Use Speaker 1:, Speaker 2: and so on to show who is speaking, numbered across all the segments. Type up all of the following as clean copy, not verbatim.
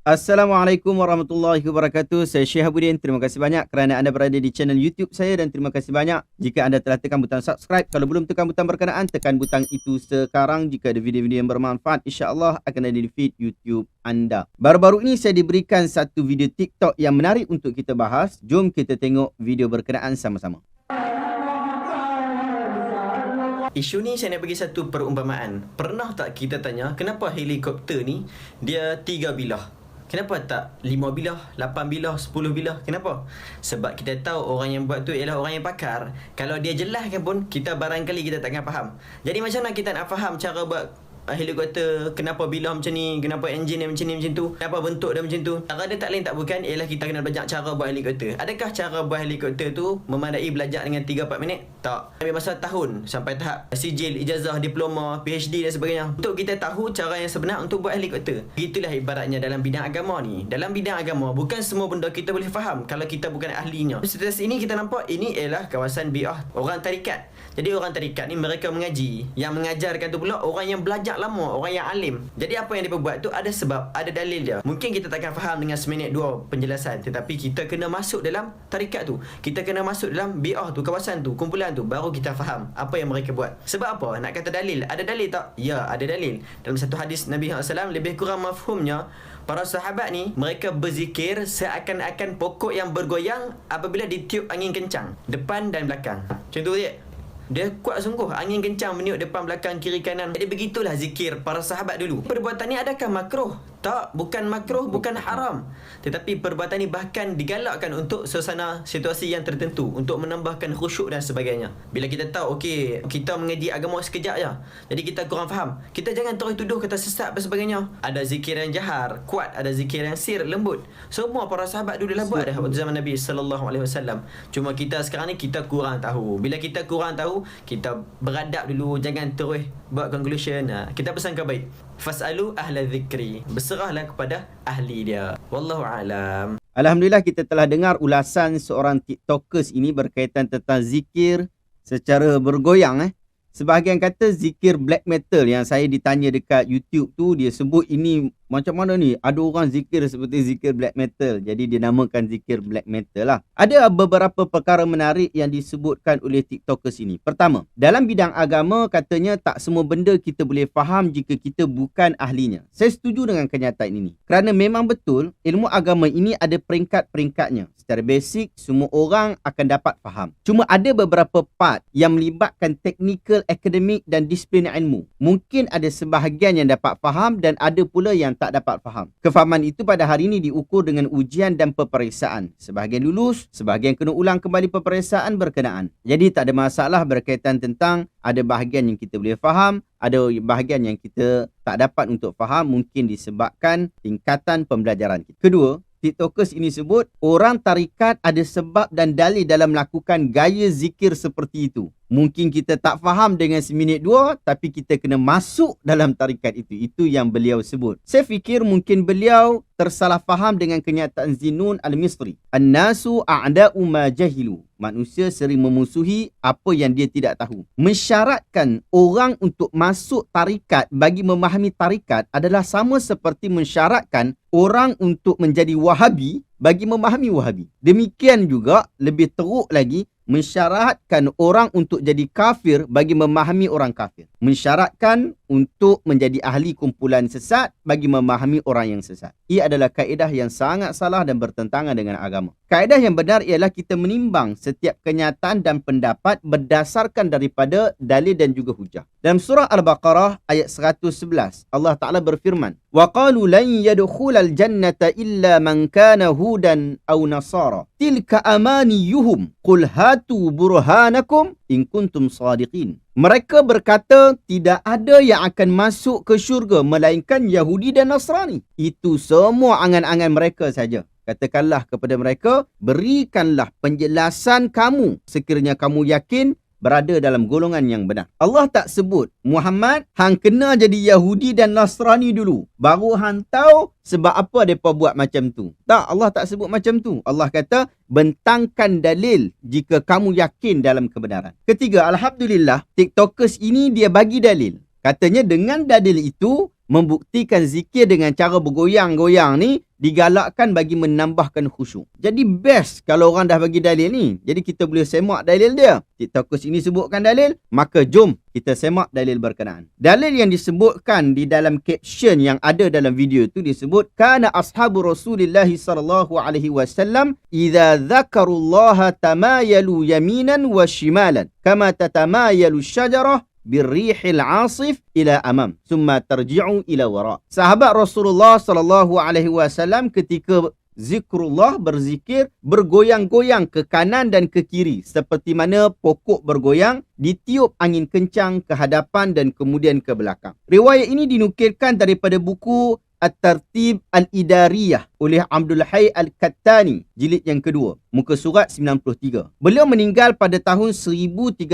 Speaker 1: Assalamualaikum warahmatullahi wabarakatuh. Saya Syekh Habudin. Terima kasih banyak kerana anda berada di channel YouTube saya dan terima kasih banyak jika anda telah tekan butang subscribe. Kalau belum tekan butang berkenaan, tekan butang itu sekarang. Jika ada video-video yang bermanfaat, insya-Allah akan ada di feed YouTube anda. Baru-baru ini saya diberikan satu video TikTok yang menarik untuk kita bahas. Jom kita tengok video berkenaan sama-sama.
Speaker 2: Isu ni saya nak bagi satu perumpamaan. Pernah tak kita tanya kenapa helikopter ni dia 3 bilah? Kenapa tak 5 bilah, 8 bilah, 10 bilah? Kenapa? Sebab kita tahu orang yang buat tu ialah orang yang pakar. Kalau dia jelaskan pun, kita barangkali kita takkan faham. Jadi macam mana kita nak faham cara buat helikopter, kenapa bilah macam ni, kenapa enjin dia macam ni macam tu, kenapa bentuk dia macam tu. Cara dia tak lain tak bukan ialah kita kena belajar cara buat helikopter. Adakah cara buat helikopter tu memadai belajar dengan 3-4 minit? Tak. Ambil masa tahun sampai tahap sijil, ijazah, diploma, PhD dan sebagainya untuk kita tahu cara yang sebenar untuk buat helikopter. Itulah ibaratnya dalam bidang agama ni. Dalam bidang agama bukan semua benda kita boleh faham kalau kita bukan ahlinya. Setelah ini kita nampak ini ialah kawasan bi'ah orang tarikat. Jadi orang tarikat ni mereka mengaji. Yang mengajarkan tu pula orang yang belajar lama, orang yang alim. Jadi apa yang dia buat tu ada sebab, ada dalil dia. Mungkin kita takkan faham dengan seminit dua penjelasan, tetapi kita kena masuk dalam tarikat tu. Kita kena masuk dalam bi'ah tu, kawasan tu, kumpulan tu, baru kita faham apa yang mereka buat. Sebab apa? Nak kata dalil. Ada dalil tak? Ya, ada dalil. Dalam satu hadis Nabi SAW lebih kurang mafhumnya, para sahabat ni mereka berzikir seakan-akan pokok yang bergoyang apabila ditiup angin kencang depan dan belakang. Macam tu je. Dia kuat sungguh. Angin kencang meniup depan, belakang, kiri, kanan. Jadi begitulah zikir para sahabat dulu. Perbuatan ni adakah makruh? Tak, bukan makruh, bukan haram. Tetapi perbuatan ni bahkan digalakkan untuk suasana situasi yang tertentu, untuk menambahkan khusyuk dan sebagainya. Bila kita tahu, okey, kita mengaji agama sekejap je, jadi kita kurang faham, kita jangan terus tuduh kata sesat dan sebagainya. Ada zikir yang jahar, kuat. Ada zikir yang sir, lembut. Semua para sahabat dulu dah buat dah waktu zaman Nabi SAW. Cuma kita sekarang ni, kita kurang tahu. Bila kita kurang tahu, kita beradab dulu, jangan terus buat conclusion. Kita pesan baik. Fas'alu ahla dzikri. Berserahlah kepada ahli dia. Wallahu alam.
Speaker 1: Alhamdulillah kita telah dengar ulasan seorang TikTokers ini berkaitan tentang zikir secara bergoyang. Sebahagian kata zikir black metal. Yang saya ditanya dekat YouTube tu, dia sebut ini macam mana ni? Ada orang zikir seperti zikir black metal. Jadi dia namakan zikir black metal lah. Ada beberapa perkara menarik yang disebutkan oleh TikTokers ini. Pertama, dalam bidang agama katanya tak semua benda kita boleh faham jika kita bukan ahlinya. Saya setuju dengan kenyataan ini. Kerana memang betul ilmu agama ini ada peringkat-peringkatnya. Secara basic, semua orang akan dapat faham. Cuma ada beberapa part yang melibatkan teknikal, akademik dan disiplin ilmu. Mungkin ada sebahagian yang dapat faham dan ada pula yang tak dapat faham. Kefahaman itu pada hari ini diukur dengan ujian dan peperiksaan. Sebahagian lulus, sebahagian kena ulang kembali peperiksaan berkenaan. Jadi tak ada masalah berkaitan tentang ada bahagian yang kita boleh faham, ada bahagian yang kita tak dapat untuk faham, mungkin disebabkan tingkatan pembelajaran kita. Kedua, TikTokers ini sebut orang tarikat ada sebab dan dalil dalam melakukan gaya zikir seperti itu. Mungkin kita tak faham dengan seminit dua, tapi kita kena masuk dalam tarikat itu. Itu yang beliau sebut. Saya fikir mungkin beliau tersalah faham dengan kenyataan Zinun Al-Misri. An-nasu a'da'u ma jahilu. Manusia sering memusuhi apa yang dia tidak tahu. Mensyaratkan orang untuk masuk tarikat bagi memahami tarikat adalah sama seperti mensyaratkan orang untuk menjadi Wahabi bagi memahami Wahabi. Demikian juga, lebih teruk lagi, mensyaratkan orang untuk jadi kafir bagi memahami orang kafir. Mensyaratkan untuk menjadi ahli kumpulan sesat bagi memahami orang yang sesat. Ia adalah kaedah yang sangat salah dan bertentangan dengan agama. Kaedah yang benar ialah kita menimbang setiap kenyataan dan pendapat berdasarkan daripada dalil dan juga hujah. Dalam surah Al-Baqarah ayat 111, Allah Ta'ala berfirman, وَقَالُوا لَنْ يَدْخُلَ الْجَنَّةَ إِلَّا مَنْ كَانَ هُودًا أَوْ نَصَارًا تِلْكَ أَمَانِيُّهُمْ قُلْ هَاتُوا بُرْهَانَكُمْ إِنْ كُنْتُمْ صَادِقِينَ. Mereka berkata tidak ada yang akan masuk ke syurga melainkan Yahudi dan Nasrani. Itu semua angan-angan mereka saja. Katakanlah kepada mereka, berikanlah penjelasan kamu sekiranya kamu yakin berada dalam golongan yang benar. Allah tak sebut, Muhammad, hang kena jadi Yahudi dan Nasrani dulu, baru hang tahu sebab apa mereka buat macam tu. Tak, Allah tak sebut macam tu. Allah kata, bentangkan dalil jika kamu yakin dalam kebenaran. Ketiga, Alhamdulillah, TikTokers ini dia bagi dalil. Katanya dengan dalil itu, membuktikan zikir dengan cara bergoyang-goyang ni digalakkan bagi menambahkan khusyuk. Jadi best kalau orang dah bagi dalil ni. Jadi kita boleh semak dalil dia. TikTokers ini sebutkan dalil, maka jom kita semak dalil berkenaan. Dalil yang disebutkan di dalam caption yang ada dalam video tu disebut kana ashabu Rasulillah sallallahu alaihi wasallam idza dzakarullaha tamayalu yaminan wa shimalan kama tatamayalu syajarah birrihil asif ila amam summa tarji'u ila wara. Sahabat Rasulullah sallallahu alaihi wasallam ketika zikrullah berzikir bergoyang-goyang ke kanan dan ke kiri seperti mana pokok bergoyang ditiup angin kencang ke hadapan dan kemudian ke belakang. Riwayat ini dinukilkan daripada buku At-Tartib Al-Idariyah oleh Abdul Hayy Al-Kattani, jilid yang kedua, muka surat 93. Beliau meninggal pada tahun 1382,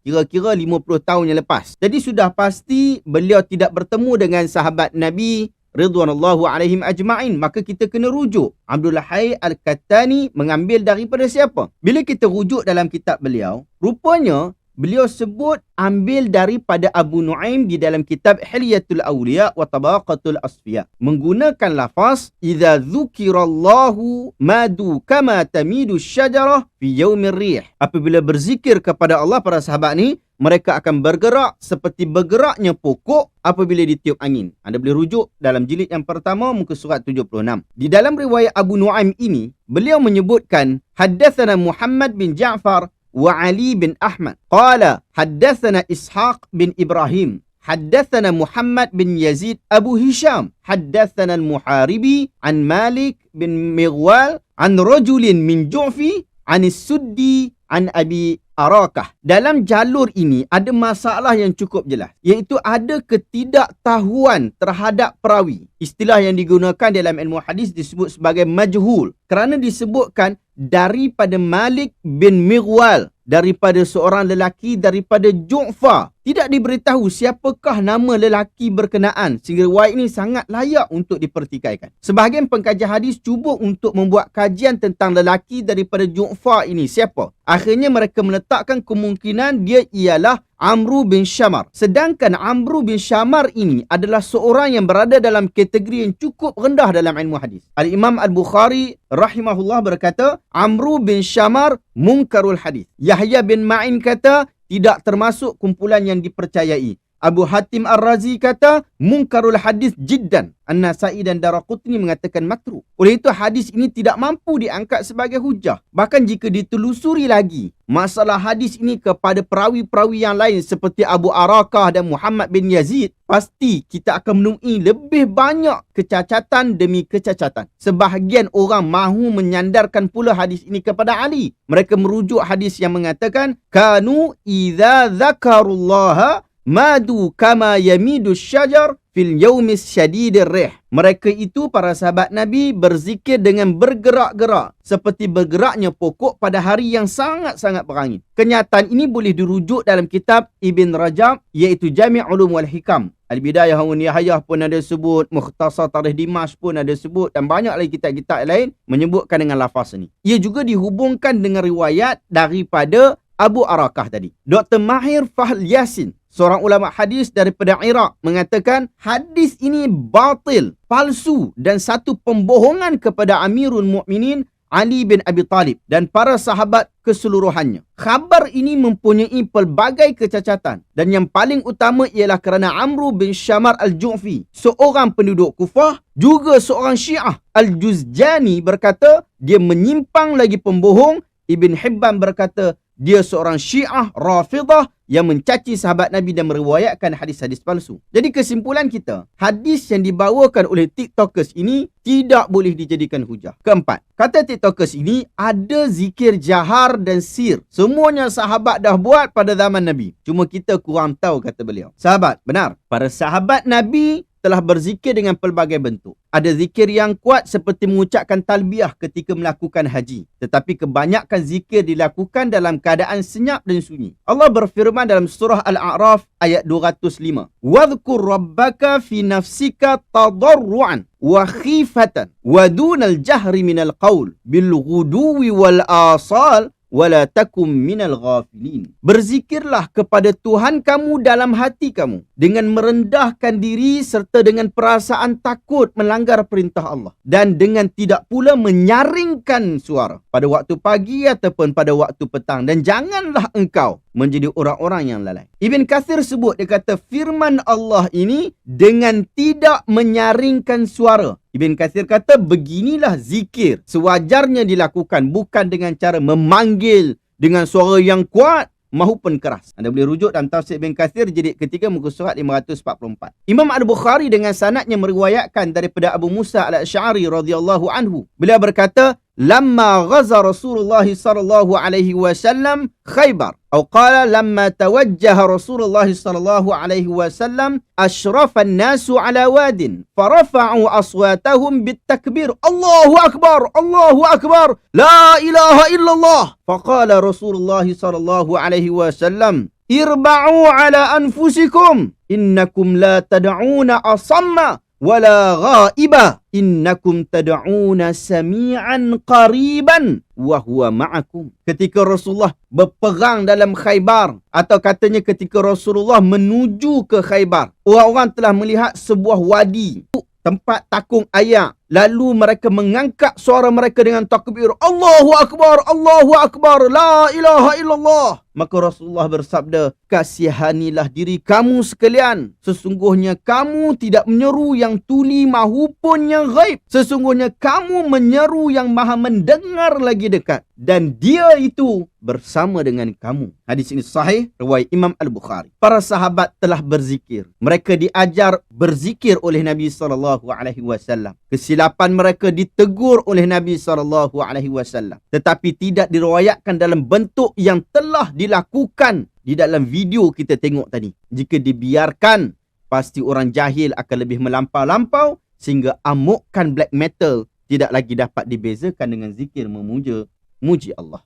Speaker 1: kira-kira 50 tahun yang lepas. Jadi sudah pasti beliau tidak bertemu dengan sahabat Nabi ridwanullahu alaihim ajma'in. Maka kita kena rujuk. Abdul Hayy Al-Kattani mengambil daripada siapa? Bila kita rujuk dalam kitab beliau, rupanya beliau sebut ambil daripada Abu Nuaim di dalam kitab Hilyatul Awliya wa Tabaqatul Asfiya. Menggunakan lafaz idza dzukirallahu madu kama tamidu syajarah fi yaumir rih. Apabila berzikir kepada Allah, para sahabat ni mereka akan bergerak seperti bergeraknya pokok apabila ditiup angin. Anda boleh rujuk dalam jilid yang pertama muka surat 76. Di dalam riwayat Abu Nuaim ini beliau menyebutkan haddatsana Muhammad bin Ja'far wa Ali bin Ahmad qala haddatsana Ishaq bin Ibrahim haddatsana Muhammad bin Yazid Abu Hisham haddatsana al-Muharibi an Malik bin Mighwal an rajulin min Ju'fi an Suddi an Abi Arakah. Dalam jalur ini ada masalah yang cukup jelas, iaitu ada ketidaktahuan terhadap perawi. Istilah yang digunakan dalam ilmu hadis disebut sebagai majhul, kerana disebutkan daripada Malik bin Mighwal, daripada seorang lelaki daripada Ju'fa. Tidak diberitahu siapakah nama lelaki berkenaan, sehingga riwayat ini sangat layak untuk dipertikaikan. Sebahagian pengkaji hadis cuba untuk membuat kajian tentang lelaki daripada Ju'fa ini siapa. Akhirnya mereka meletakkan kemungkinan dia ialah Amru bin Syamar. Sedangkan Amru bin Syamar ini adalah seorang yang berada dalam kategori yang cukup rendah dalam ilmu hadis. Al-Imam Al-Bukhari rahimahullah berkata, Amru bin Syamar munkarul hadis. Yahya bin Ma'in kata, tidak termasuk kumpulan yang dipercayai. Abu Hatim Ar-Razi kata munkarul hadis jiddan. An-Nasai dan Daraqutni mengatakan matru. Oleh itu hadis ini tidak mampu diangkat sebagai hujah. Bahkan jika ditelusuri lagi masalah hadis ini kepada perawi-perawi yang lain seperti Abu Arakah dan Muhammad bin Yazid, pasti kita akan menemui lebih banyak kecacatan demi kecacatan. Sebahagian orang mahu menyandarkan pula hadis ini kepada Ali. Mereka merujuk hadis yang mengatakan kanu idza dzakarullaha madu kama yamidu syajar fil yaumis syadidir rih. Mereka itu, para sahabat Nabi, berzikir dengan bergerak-gerak seperti bergeraknya pokok pada hari yang sangat-sangat berangin. Kenyataan ini boleh dirujuk dalam kitab Ibn Rajab, iaitu Jami' Ulum wal Hikam. Al-Bidayah wa Nihayah pun ada sebut, Mukhtasar Tarikh Dimash pun ada sebut, dan banyak lagi kitab-kitab lain menyebutkan dengan lafaz ini. Ia juga dihubungkan dengan riwayat daripada Abu Arakah tadi. Dr. Mahir Fahl Yasin, seorang ulama hadis daripada Iraq, mengatakan hadis ini batil, palsu dan satu pembohongan kepada Amirul Mukminin Ali bin Abi Talib dan para sahabat keseluruhannya. Khabar ini mempunyai pelbagai kecacatan dan yang paling utama ialah kerana Amru bin Syamar Al-Ju'fi, seorang penduduk Kufah, juga seorang Syiah. Al-Juzjani berkata dia menyimpang lagi pembohong. Ibn Hibban berkata dia seorang Syiah Rafidah yang mencaci sahabat Nabi dan meriwayatkan hadis-hadis palsu. Jadi kesimpulan kita, hadis yang dibawakan oleh TikTokers ini tidak boleh dijadikan hujah. Keempat, kata TikTokers ini ada zikir jahar dan sir. Semuanya sahabat dah buat pada zaman Nabi. Cuma kita kurang tahu, kata beliau. Sahabat, benar. Para sahabat Nabi telah berzikir dengan pelbagai bentuk. Ada zikir yang kuat seperti mengucapkan talbiyah ketika melakukan haji. Tetapi kebanyakan zikir dilakukan dalam keadaan senyap dan sunyi. Allah berfirman dalam surah Al-A'raf ayat 205. وَذْكُرْ رَبَّكَ فِي نَفْسِكَ تَضَرُّعًا وَخِيفَةً وَدُونَ الْجَهْرِ مِنَ الْقَوْلِ بِالْغُدُوِّ وَالْآصَالِ wala takum minal ghafilin. Berzikirlah kepada Tuhan kamu dalam hati kamu dengan merendahkan diri serta dengan perasaan takut melanggar perintah Allah dan dengan tidak pula menyaringkan suara pada waktu pagi ataupun pada waktu petang, dan janganlah engkau menjadi orang-orang yang lalai. Ibn Katsir sebut, dia kata firman Allah ini dengan tidak menyaringkan suara. Ibn Katsir kata beginilah zikir sewajarnya dilakukan, bukan dengan cara memanggil dengan suara yang kuat maupun keras. Anda boleh rujuk dalam tafsir Ibn Katsir jilid ketiga muka surat 544. Imam Al-Bukhari dengan sanadnya meriwayatkan daripada Abu Musa Al-Asy'ari radhiyallahu anhu. Beliau berkata, "Lamma ghaza Rasulullah sallallahu alaihi wasallam Khaybar." Atau qala lamma tawajjaha Rasulullah sallallahu alaihi wasallam ashrafa an-nasu ala wadin farafa'u aswatahum bitakbir. Allahu akbar, Allahu akbar, la ilaha illallah. Faqala Rasulullah sallallahu alaihi wasallam, irba'u ala anfusikum innakum la tad'una asamma wala ghaiba innakum tad'una sami'an qariban wa huwa ma'akum. Ketika Rasulullah berperang dalam Khaybar, atau katanya ketika Rasulullah menuju ke Khaybar, orang-orang telah melihat sebuah wadi, tempat takung ayak. Lalu mereka mengangkat suara mereka dengan takbir, Allahu akbar, Allahu akbar, la ilaha illallah. Maka Rasulullah bersabda, kasihanilah diri kamu sekalian. Sesungguhnya kamu tidak menyeru yang tuli mahupun yang ghaib. Sesungguhnya kamu menyeru yang maha mendengar lagi dekat. Dan dia itu bersama dengan kamu. Hadis ini sahih, riwayat Imam Al-Bukhari. Para sahabat telah berzikir. Mereka diajar berzikir oleh Nabi SAW. Kesilapan mereka ditegur oleh Nabi SAW. Tetapi tidak diriwayatkan dalam bentuk yang telah dilakukan di dalam video kita tengok tadi. Jika dibiarkan, pasti orang jahil akan lebih melampau-lampau sehingga amukan black metal tidak lagi dapat dibezakan dengan zikir memuji Allah.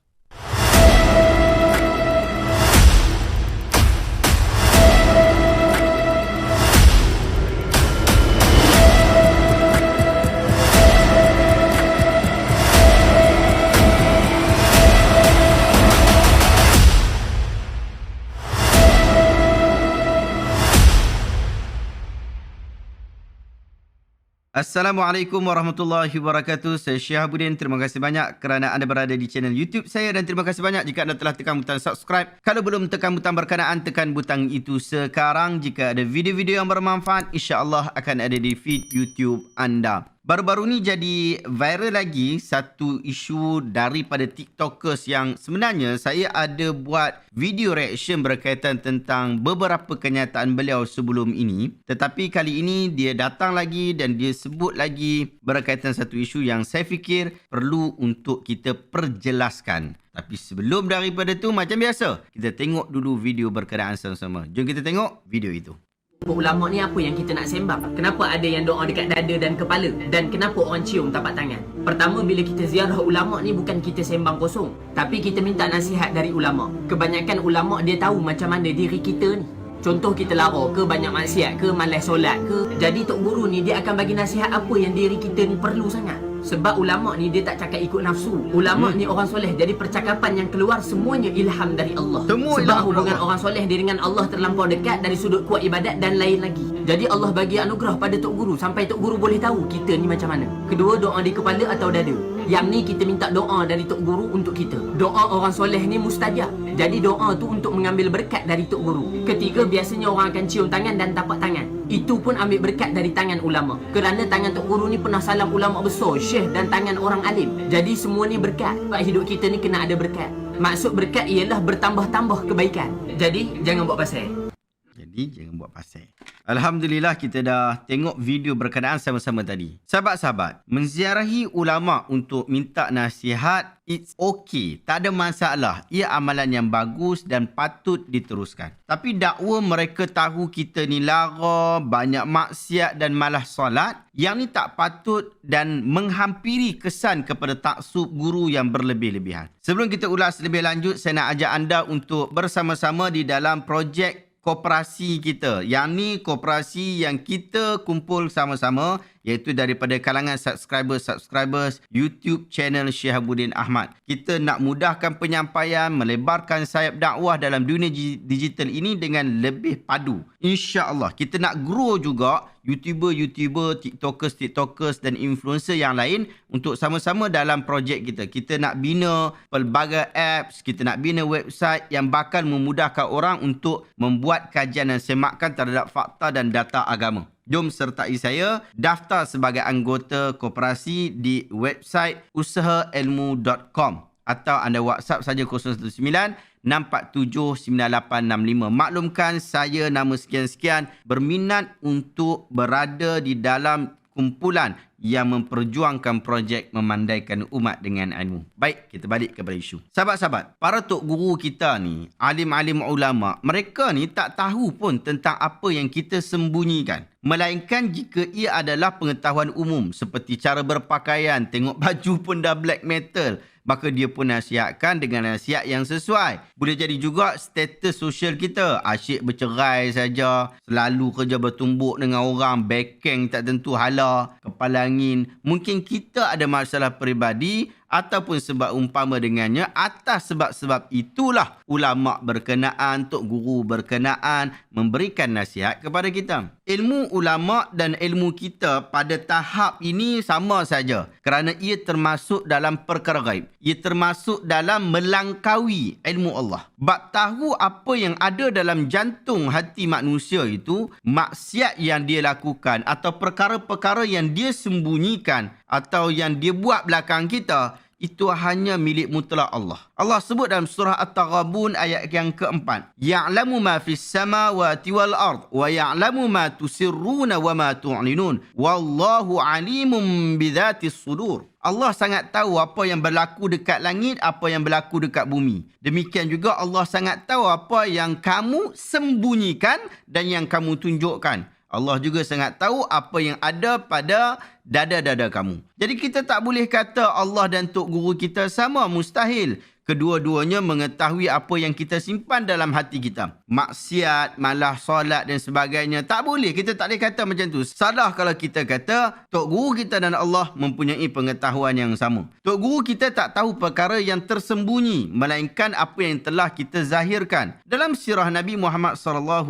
Speaker 1: Assalamualaikum warahmatullahi wabarakatuh. Saya Syihabuddin. Terima kasih banyak kerana anda berada di channel YouTube saya, dan terima kasih banyak jika anda telah tekan butang subscribe. Kalau belum tekan butang berkenaan, tekan butang itu sekarang. Jika ada video-video yang bermanfaat, insya-Allah akan ada di feed YouTube anda. Baru-baru ni jadi viral lagi satu isu daripada TikTokers yang sebenarnya saya ada buat video reaction berkaitan tentang beberapa kenyataan beliau sebelum ini. Tetapi kali ini dia datang lagi dan dia sebut lagi berkaitan satu isu yang saya fikir perlu untuk kita perjelaskan. Tapi sebelum daripada tu, macam biasa, kita tengok dulu video berkenaan sama-sama. Jom kita tengok video itu.
Speaker 3: Ulama ni apa yang kita nak sembang? Kenapa ada yang doa dekat dada dan kepala? Dan kenapa orang cium tapak tangan? Pertama, bila kita ziarah ulama ni bukan kita sembang kosong, tapi kita minta nasihat dari ulama. Kebanyakan ulama dia tahu macam mana diri kita ni. Contoh kita lara ke, banyak maksiat ke, malas solat ke. Jadi Tok Guru ni dia akan bagi nasihat apa yang diri kita ni perlu sangat. Sebab ulama ni dia tak cakap ikut nafsu. Ulama ni orang soleh, jadi percakapan yang keluar semuanya ilham dari Allah. Sebab hubungan orang soleh dia dengan Allah terlampau dekat dari sudut kuat ibadat dan lain lagi. Jadi Allah bagi anugerah pada Tok Guru sampai Tok Guru boleh tahu kita ni macam mana. Kedua, doa di kepala atau dada. Yang ni kita minta doa dari Tok Guru untuk kita. Doa orang soleh ni mustajab. Jadi doa tu untuk mengambil berkat dari Tok Guru. Ketiga, biasanya orang akan cium tangan dan tapak tangan. Itu pun ambil berkat dari tangan ulama. Kerana tangan Tok Guru ni pernah salam ulama besar, syekh, dan tangan orang alim. Jadi semua ni berkat. Sebab hidup kita ni kena ada berkat. Maksud berkat ialah bertambah-tambah kebaikan. Jadi jangan buat pasal. Alhamdulillah, kita dah tengok video berkenaan sama-sama tadi. Sahabat-sahabat, menziarahi ulama untuk minta nasihat, it's okay, tak ada masalah. Ia amalan yang bagus dan patut diteruskan. Tapi dakwa mereka tahu kita ni lara, banyak maksiat dan malas solat, yang ni tak patut dan menghampiri kesan kepada taksub guru yang berlebih-lebihan. Sebelum kita ulas lebih lanjut, saya nak ajak anda untuk bersama-sama di dalam projek
Speaker 1: koperasi kita. Yang ni koperasi yang kita kumpul sama-sama, iaitu daripada kalangan subscribers YouTube channel Syihabuddin Ahmad. Kita nak mudahkan penyampaian, melebarkan sayap dakwah dalam dunia digital ini dengan lebih padu. InsyaAllah kita nak grow juga YouTuber, TikTokers dan influencer yang lain untuk sama-sama dalam projek kita. Kita nak bina pelbagai apps, kita nak bina website yang bakal memudahkan orang untuk membuat kajian dan semakan terhadap fakta dan data agama. Jom sertai saya daftar sebagai anggota koperasi di website usahailmu.com atau anda WhatsApp saja 019-647-9865. Maklumkan saya nama sekian-sekian berminat untuk berada di dalam kumpulan yang memperjuangkan projek memandaikan umat dengan ilmu. Baik, kita balik kepada isu. Sahabat-sahabat, para tok guru kita ni, alim-alim ulama, mereka ni tak tahu pun tentang apa yang kita sembunyikan. Melainkan jika ia adalah pengetahuan umum seperti cara berpakaian, tengok baju pun dah black metal, maka dia pun nasihatkan dengan nasihat yang sesuai. Boleh jadi juga status sosial kita, asyik bercerai saja, selalu kerja bertumbuk dengan orang, bekeng tak tentu hala, kepala angin. Mungkin kita ada masalah peribadi ataupun sebab umpama dengannya. Atas sebab-sebab itulah ulama berkenaan, tok guru berkenaan memberikan nasihat kepada kita. Ilmu ulama dan ilmu kita pada tahap ini sama saja kerana ia termasuk dalam perkara gaib. Ia termasuk dalam melangkaui ilmu Allah. Bab tahu apa yang ada dalam jantung hati manusia itu, maksiat yang dia lakukan atau perkara-perkara yang dia sembunyikan atau yang dia buat belakang kita, itu hanya milik mutlak Allah. Allah sebut dalam surah At-Taghabun ayat yang keempat. Ya'lamu ma fis samawati wal ard wa ya'lamu ma tusirruna wa ma tu'linun. Wallahu alimun bidhatis sudur. Allah sangat tahu apa yang berlaku dekat langit, apa yang berlaku dekat bumi. Demikian juga Allah sangat tahu apa yang kamu sembunyikan dan yang kamu tunjukkan. Allah juga sangat tahu apa yang ada pada dada-dada kamu. Jadi kita tak boleh kata Allah dan tok guru kita sama, mustahil. Kedua-duanya mengetahui apa yang kita simpan dalam hati kita. Maksiat, malah solat dan sebagainya. Tak boleh. Kita tak boleh kata macam tu. Salah kalau kita kata tok guru kita dan Allah mempunyai pengetahuan yang sama. Tok guru kita tak tahu perkara yang tersembunyi, melainkan apa yang telah kita zahirkan. Dalam sirah Nabi Muhammad SAW,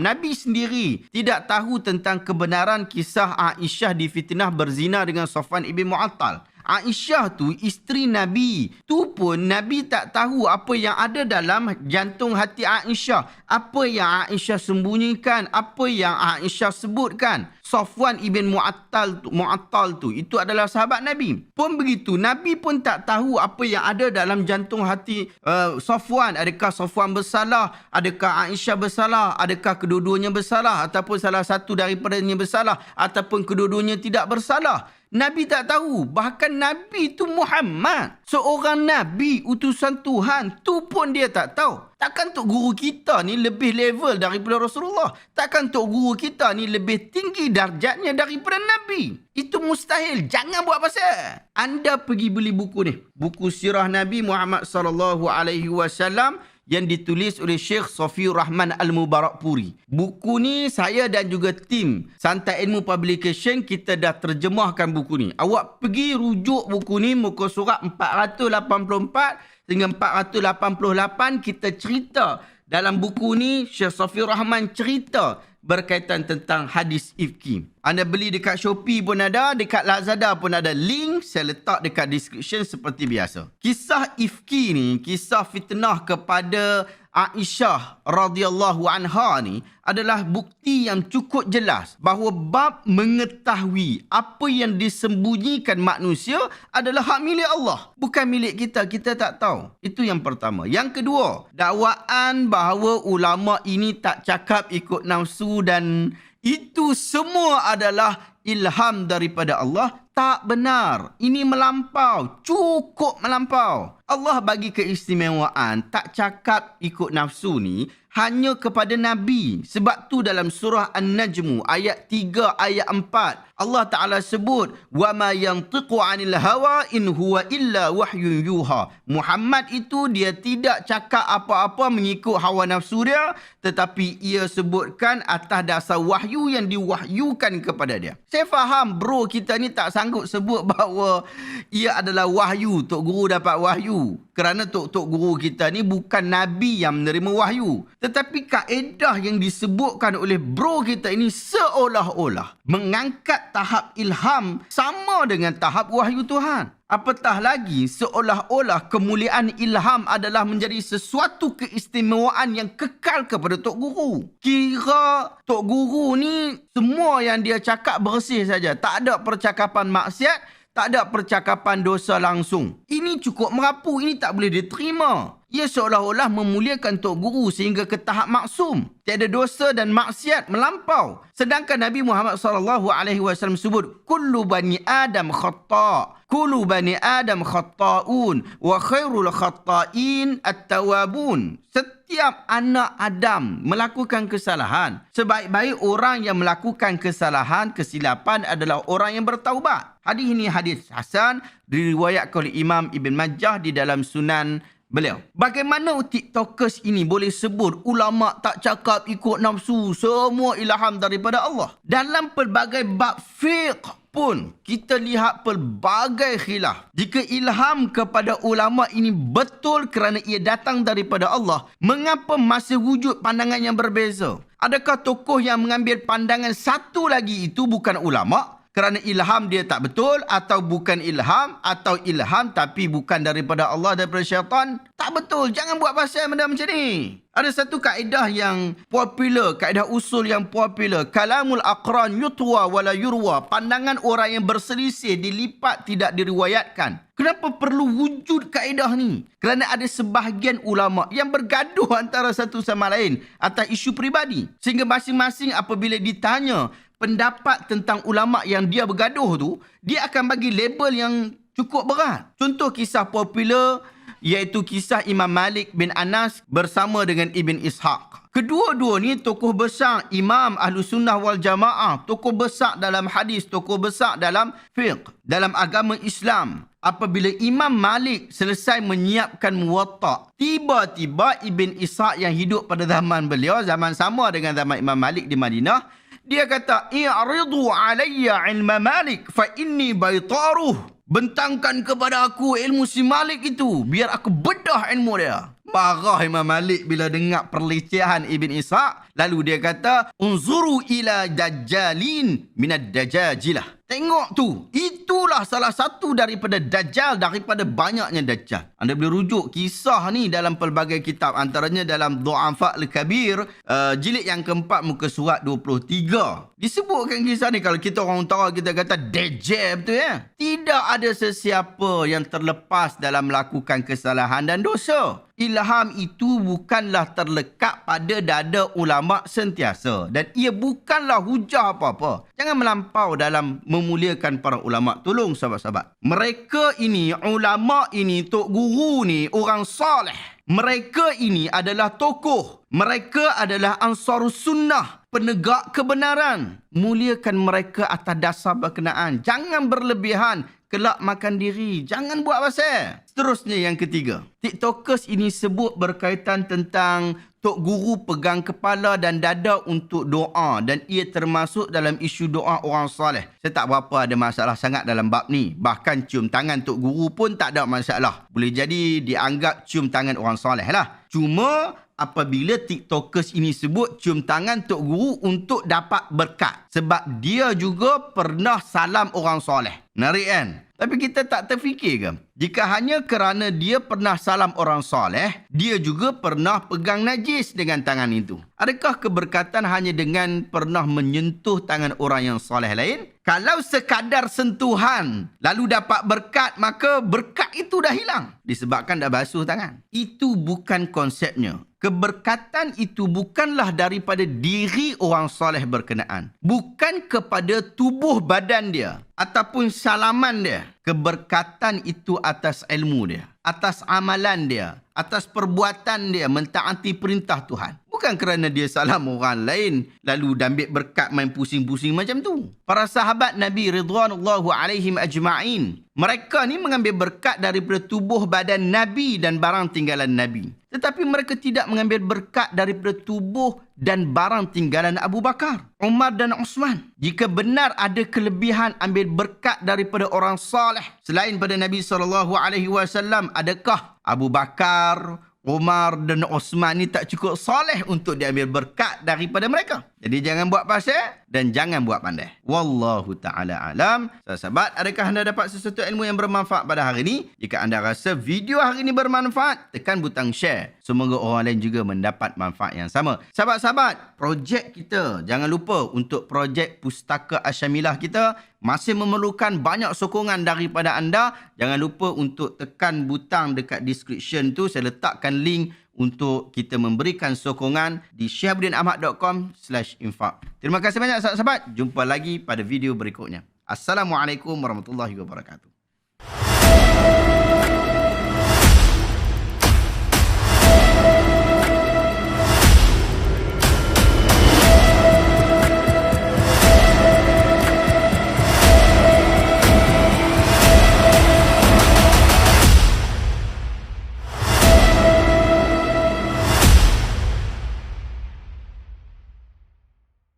Speaker 1: Nabi sendiri tidak tahu tentang kebenaran kisah Aisyah difitnah berzina dengan Safwan ibn Mu'attal. Aisyah tu isteri Nabi. Tu pun Nabi tak tahu apa yang ada dalam jantung hati Aisyah. Apa yang Aisyah sembunyikan, apa yang Aisyah sebutkan. Safwan ibn Mu'attal tu itu adalah sahabat Nabi. Pun begitu, Nabi pun tak tahu apa yang ada dalam jantung hati Safwan. Adakah Safwan bersalah? Adakah Aisyah bersalah? Adakah kedua-duanya bersalah? Ataupun salah satu daripadanya bersalah? Ataupun kedua-duanya tidak bersalah? Nabi tak tahu. Bahkan Nabi itu Muhammad, seorang Nabi, utusan Tuhan, tu pun dia tak tahu. Takkan tok guru kita ni lebih level daripada Rasulullah? Takkan tok guru kita ni lebih tinggi darjatnya daripada Nabi? Itu mustahil. Jangan buat pasal. Anda pergi beli buku ni. Buku sirah Nabi Muhammad SAW yang ditulis oleh Syekh Safiur Rahman Al-Mubarakpuri. Buku ni saya dan juga tim Santai Ilmu Publication kita dah terjemahkan buku ni. Awak pergi rujuk buku ni muka surat 484 hingga 488. Kita cerita dalam buku ni, Syekh Safiur Rahman cerita berkaitan tentang hadis ifki. Anda beli dekat Shopee pun ada, dekat Lazada pun ada. Link saya letak dekat description seperti biasa. Kisah ifki ni, kisah fitnah kepada Aisyah radhiyallahu anha ni adalah bukti yang cukup jelas bahawa bab mengetahui apa yang disembunyikan manusia adalah hak milik Allah, bukan milik kita. Kita tak tahu. Itu yang pertama. Yang kedua, dakwaan bahawa ulama ini tak cakap ikut nafsu dan itu semua adalah ilham daripada Allah, Tak benar. Ini melampau. Cukup melampau. Allah bagi keistimewaan tak cakap ikut nafsu ni hanya kepada Nabi. Sebab tu dalam surah An-Najmu ayat 3 ayat 4 Allah Ta'ala sebut wa ma yantiqu 'anil hawa in huwa illa wahyun yuha. Muhammad itu dia tidak cakap apa-apa mengikut hawa nafsu dia, tetapi ia sebutkan atas dasar wahyu yang diwahyukan kepada dia. Saya faham bro kita ni tak sanggup sebut bahawa ia adalah wahyu, Tok Guru dapat wahyu. Kerana Tok Guru kita ni bukan Nabi yang menerima wahyu. Tetapi kaedah yang disebutkan oleh bro kita ini seolah-olah mengangkat tahap ilham sama dengan tahap wahyu Tuhan. Apatah lagi seolah-olah kemuliaan ilham adalah menjadi sesuatu keistimewaan yang kekal kepada Tok Guru. Kira Tok Guru ni semua yang dia cakap bersih saja. Tak ada percakapan maksiat, tak ada percakapan dosa langsung. Ini cukup merapu, ini tak boleh diterima. Ia seolah-olah memuliakan Tok Guru sehingga ke tahap maksum. Tiada dosa dan maksiat melampau. Sedangkan Nabi Muhammad SAW sebut, Kullu bani Adam khata'. Kullu bani Adam khata'un. Wa khairul khata'in at-tawabun. Setiap anak Adam melakukan kesalahan. Sebaik-baik orang yang melakukan kesalahan, kesilapan adalah orang yang bertaubat. Hadis ini hadis hasan diriwayatkan oleh Imam Ibn Majah di dalam sunan beliau. Bagaimana TikTokers ini boleh sebut ulama tak cakap ikut nafsu, semua ilham daripada Allah? Dalam pelbagai bab fiqh pun kita lihat pelbagai khilaf. Jika ilham kepada ulama ini betul kerana ia datang daripada Allah, mengapa masih wujud pandangan yang berbeza? Adakah tokoh yang mengambil pandangan satu lagi itu bukan ulama? Kerana ilham dia tak betul, atau bukan ilham, atau ilham tapi bukan daripada Allah, daripada syaitan? Tak betul. Jangan buat pasal benda macam ni. Ada satu kaedah yang popular, kaedah usul yang popular. Kalamul aqran yutwa wala yurwa. Pandangan orang yang berselisih dilipat, tidak diriwayatkan. Kenapa perlu wujud kaedah ni? Kerana ada sebahagian ulama yang bergaduh antara satu sama lain atas isu peribadi. Sehingga masing-masing apabila ditanya pendapat tentang ulama yang dia bergaduh tu, dia akan bagi label yang cukup berat. Contoh kisah popular iaitu kisah Imam Malik bin Anas bersama dengan Ibn Ishaq. Kedua-dua ni tokoh besar Imam Ahlus Sunnah wal Jamaah, tokoh besar dalam hadis, tokoh besar dalam fiqh, dalam agama Islam. Apabila Imam Malik selesai menyiapkan Muwatta', tiba-tiba Ibn Ishaq yang hidup pada zaman beliau, zaman sama dengan zaman Imam Malik di Madinah, dia kata, "I'ridu alayya ilma Malik fa inni baitaruh." Bentangkan kepada aku ilmu si Malik itu, biar aku bedah ilmu dia. Marah Imam Malik bila dengar perlecehan Ibn Ishaq. Lalu dia kata, "Unzuru ila dajjalin minad dajajilah." Tengok tu, itulah salah satu daripada dajjal, daripada banyaknya dajjal. Anda boleh rujuk kisah ni dalam pelbagai kitab, antaranya dalam Du'afa al-Kabir, jilid yang keempat, muka surat 23. Disebutkan kisah ni. Kalau kita orang utara, kita kata dajjal betul ya. Tidak ada sesiapa yang terlepas dalam melakukan kesalahan dan dosa. Ilham itu bukanlah terlekat pada dada ulama sentiasa, dan ia bukanlah hujah apa-apa. Jangan melampau dalam memuliakan para ulama. Tolong sahabat-sahabat. Mereka ini, ulama ini, Tok Guru ni, orang saleh. Mereka ini adalah tokoh. Mereka adalah ansarus sunnah, penegak kebenaran. Muliakan mereka atas dasar berkenaan. Jangan berlebihan. Kelak makan diri. Jangan buat pasal. Seterusnya yang ketiga. TikTokers ini sebut berkaitan tentang Tok Guru pegang kepala dan dada untuk doa. Dan ia termasuk dalam isu doa orang soleh. Saya tak berapa ada masalah sangat dalam bab ni. Bahkan cium tangan Tok Guru pun tak ada masalah. Boleh jadi dianggap cium tangan orang soleh lah. Cuma apabila TikTokers ini sebut cium tangan Tok Guru untuk dapat berkat. Sebab dia juga pernah salam orang soleh. Menarik kan? Tapi kita tak terfikir ke? Jika hanya kerana dia pernah salam orang soleh, dia juga pernah pegang najis dengan tangan itu. Adakah keberkatan hanya dengan pernah menyentuh tangan orang yang soleh lain? Kalau sekadar sentuhan lalu dapat berkat, maka berkat itu dah hilang. Disebabkan dah basuh tangan. Itu bukan konsepnya.
Speaker 4: keberkatan itu bukanlah daripada diri orang soleh berkenaan. Bukan kepada tubuh badan dia ataupun salaman dia. Keberkatan itu atas ilmu dia, atas amalan dia, atas perbuatan dia mentaati perintah Tuhan. Bukan kerana dia salam orang lain lalu ambil berkat main pusing-pusing macam tu. Para sahabat Nabi ridwanullahu alaihim ajma'in, mereka ni mengambil berkat daripada tubuh badan Nabi dan barang tinggalan Nabi. Tetapi mereka tidak mengambil berkat daripada tubuh dan barang tinggalan Abu Bakar, Umar dan Osman. Jika benar ada kelebihan ambil berkat daripada orang saleh selain pada Nabi SAW, adakah Abu Bakar, Umar dan Osman ni tak cukup soleh untuk diambil berkat daripada mereka? Jadi jangan buat pasal dan jangan buat pandai. Wallahu ta'ala alam. Sahabat, adakah anda dapat sesuatu ilmu yang bermanfaat pada hari ini? Jika anda rasa video hari ini bermanfaat, tekan butang share. Semoga orang lain juga mendapat manfaat yang sama. Sahabat-sahabat, projek kita, jangan lupa untuk projek Pustaka Asyamilah kita masih memerlukan banyak sokongan daripada anda. Jangan lupa untuk tekan butang dekat description tu. Saya letakkan link untuk kita memberikan sokongan di syihabuddinahmad.com/infak. Terima kasih banyak sahabat-sahabat. Jumpa lagi pada video berikutnya. Assalamualaikum warahmatullahi wabarakatuh.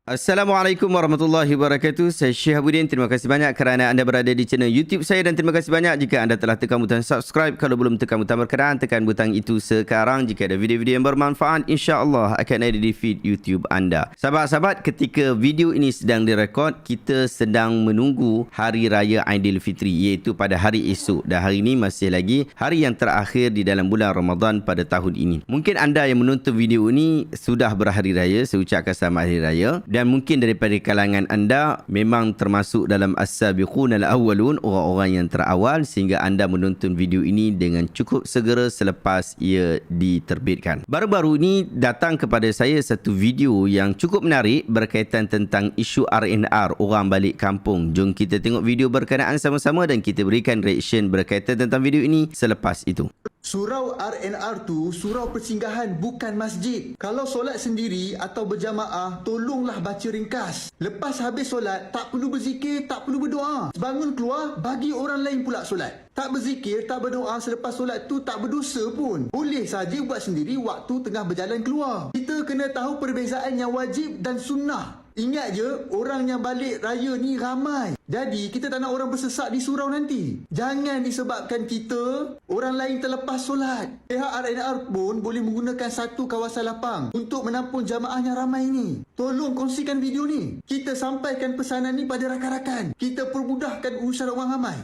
Speaker 1: Assalamualaikum warahmatullahi wabarakatuh. Saya Syihabuddin. Terima kasih banyak kerana anda berada di channel YouTube saya dan terima kasih banyak jika anda telah tekan butang subscribe. Kalau belum tekan butang berkenaan, tekan butang itu sekarang. Jika ada video-video yang bermanfaat, insya-Allah akan ada di feed YouTube anda. Sahabat-sahabat, ketika video ini sedang direkod, kita sedang menunggu Hari Raya Aidilfitri, iaitu pada hari esok. Dan hari ini masih lagi hari yang terakhir di dalam bulan Ramadan pada tahun ini. Mungkin anda yang menonton video ini sudah berhari raya. Saya ucapkan selamat hari raya. Dan mungkin daripada kalangan anda memang termasuk dalam as-sabiqun al-awwalun, orang-orang yang terawal, sehingga anda menonton video ini dengan cukup segera selepas ia diterbitkan. Baru-baru ini datang kepada saya satu video yang cukup menarik berkaitan tentang isu RNR, orang balik kampung. Jom kita tengok video berkenaan sama-sama dan kita berikan reaction berkaitan tentang video ini selepas itu.
Speaker 5: Surau RNR tu surau persinggahan, bukan masjid. Kalau solat sendiri atau berjamaah, tolonglah baca ringkas. Lepas habis solat, tak perlu berzikir, tak perlu berdoa. Bangun keluar, bagi orang lain pula solat. Tak berzikir, tak berdoa selepas solat tu tak berdosa pun. Boleh saja buat sendiri waktu tengah berjalan keluar. Kita kena tahu perbezaan yang wajib dan sunnah. Ingat je, orang yang balik raya ni ramai. Jadi, kita tak nak orang bersesak di surau nanti. Jangan disebabkan kita, orang lain terlepas solat. Pihak RNR pun boleh menggunakan satu kawasan lapang untuk menampung jamaah yang ramai ni. Tolong kongsikan video ni. Kita sampaikan pesanan ni pada rakan-rakan. Kita permudahkan urusan orang ramai.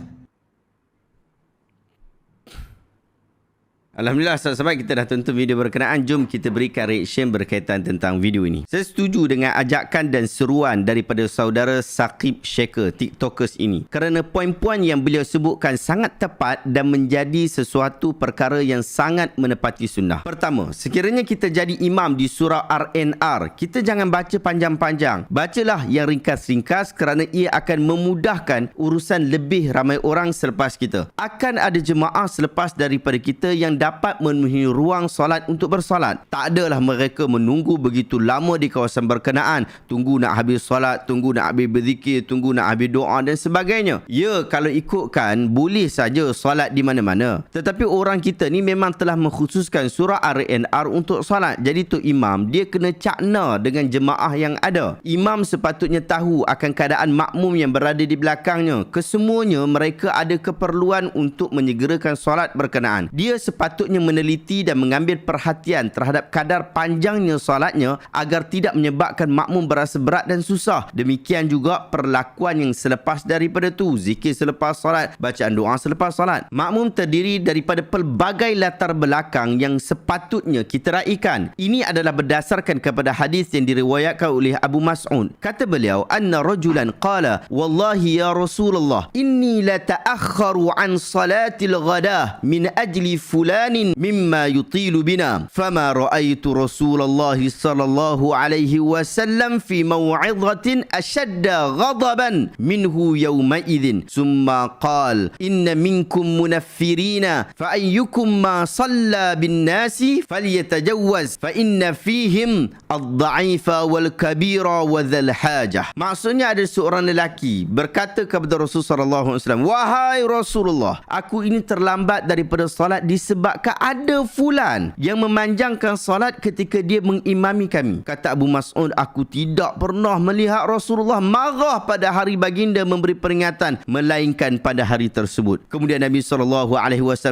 Speaker 1: Alhamdulillah sahabat-sahabat, kita dah tonton video berkenaan. Jom kita berikan reaction berkaitan tentang video ini. Saya setuju dengan ajakan dan seruan daripada saudara Saqib Shaker, TikTokers ini, kerana poin-poin yang beliau sebutkan sangat tepat dan menjadi sesuatu perkara yang sangat menepati sunnah. Pertama, sekiranya kita jadi imam di surau RNR, kita jangan baca panjang-panjang. Bacalah yang ringkas-ringkas kerana ia akan memudahkan urusan lebih ramai orang selepas kita. Akan ada jemaah selepas daripada kita yang dapat memenuhi ruang solat untuk bersolat. Tak adalah mereka menunggu begitu lama di kawasan berkenaan. Tunggu nak habis solat, tunggu nak habis berzikir, tunggu nak habis doa dan sebagainya. Ya, kalau ikutkan, boleh saja solat di mana-mana. Tetapi orang kita ni memang telah mengkhususkan surau RNR untuk solat. Jadi tu imam, dia kena cakna dengan jemaah yang ada. Imam sepatutnya tahu akan keadaan makmum yang berada di belakangnya. Kesemuanya mereka ada keperluan untuk menyegerakan solat berkenaan. Dia sepatutnya meneliti dan mengambil perhatian terhadap kadar panjangnya solatnya agar tidak menyebabkan makmum berasa berat dan susah. Demikian juga perlakuan yang selepas daripada tu, zikir selepas solat, bacaan doa selepas solat. Makmum terdiri daripada pelbagai latar belakang yang sepatutnya kita raikan. Ini adalah berdasarkan kepada hadis yang diriwayatkan oleh Abu Mas'ud. Kata beliau, anna rajulan qala, wallahi ya Rasulullah, inni la ta'akharu an salatil ghadah min ajli fulan
Speaker 4: fulanin mimma yutilu bina fama ra'aitu Rasulullah sallallahu alaihi wasallam fi maw'idhatin ashadda ghadaban minhu yawma idzin summa qala inna minkum munaffirina fa ayyukum ma salla bin nasi falyatajawwaz fa inna fihim ad-dha'ifa wal kabira wa dhal hajah. Maksudnya ada seorang lelaki berkata kepada Rasul sallallahu alaihi wasallam, wahai Rasulullah, aku ini terlambat daripada solat disebabkan ada fulan yang memanjangkan solat ketika dia mengimami kami. Kata Abu Mas'ud, aku tidak pernah melihat Rasulullah marah pada hari baginda memberi peringatan melainkan pada hari tersebut. Kemudian Nabi SAW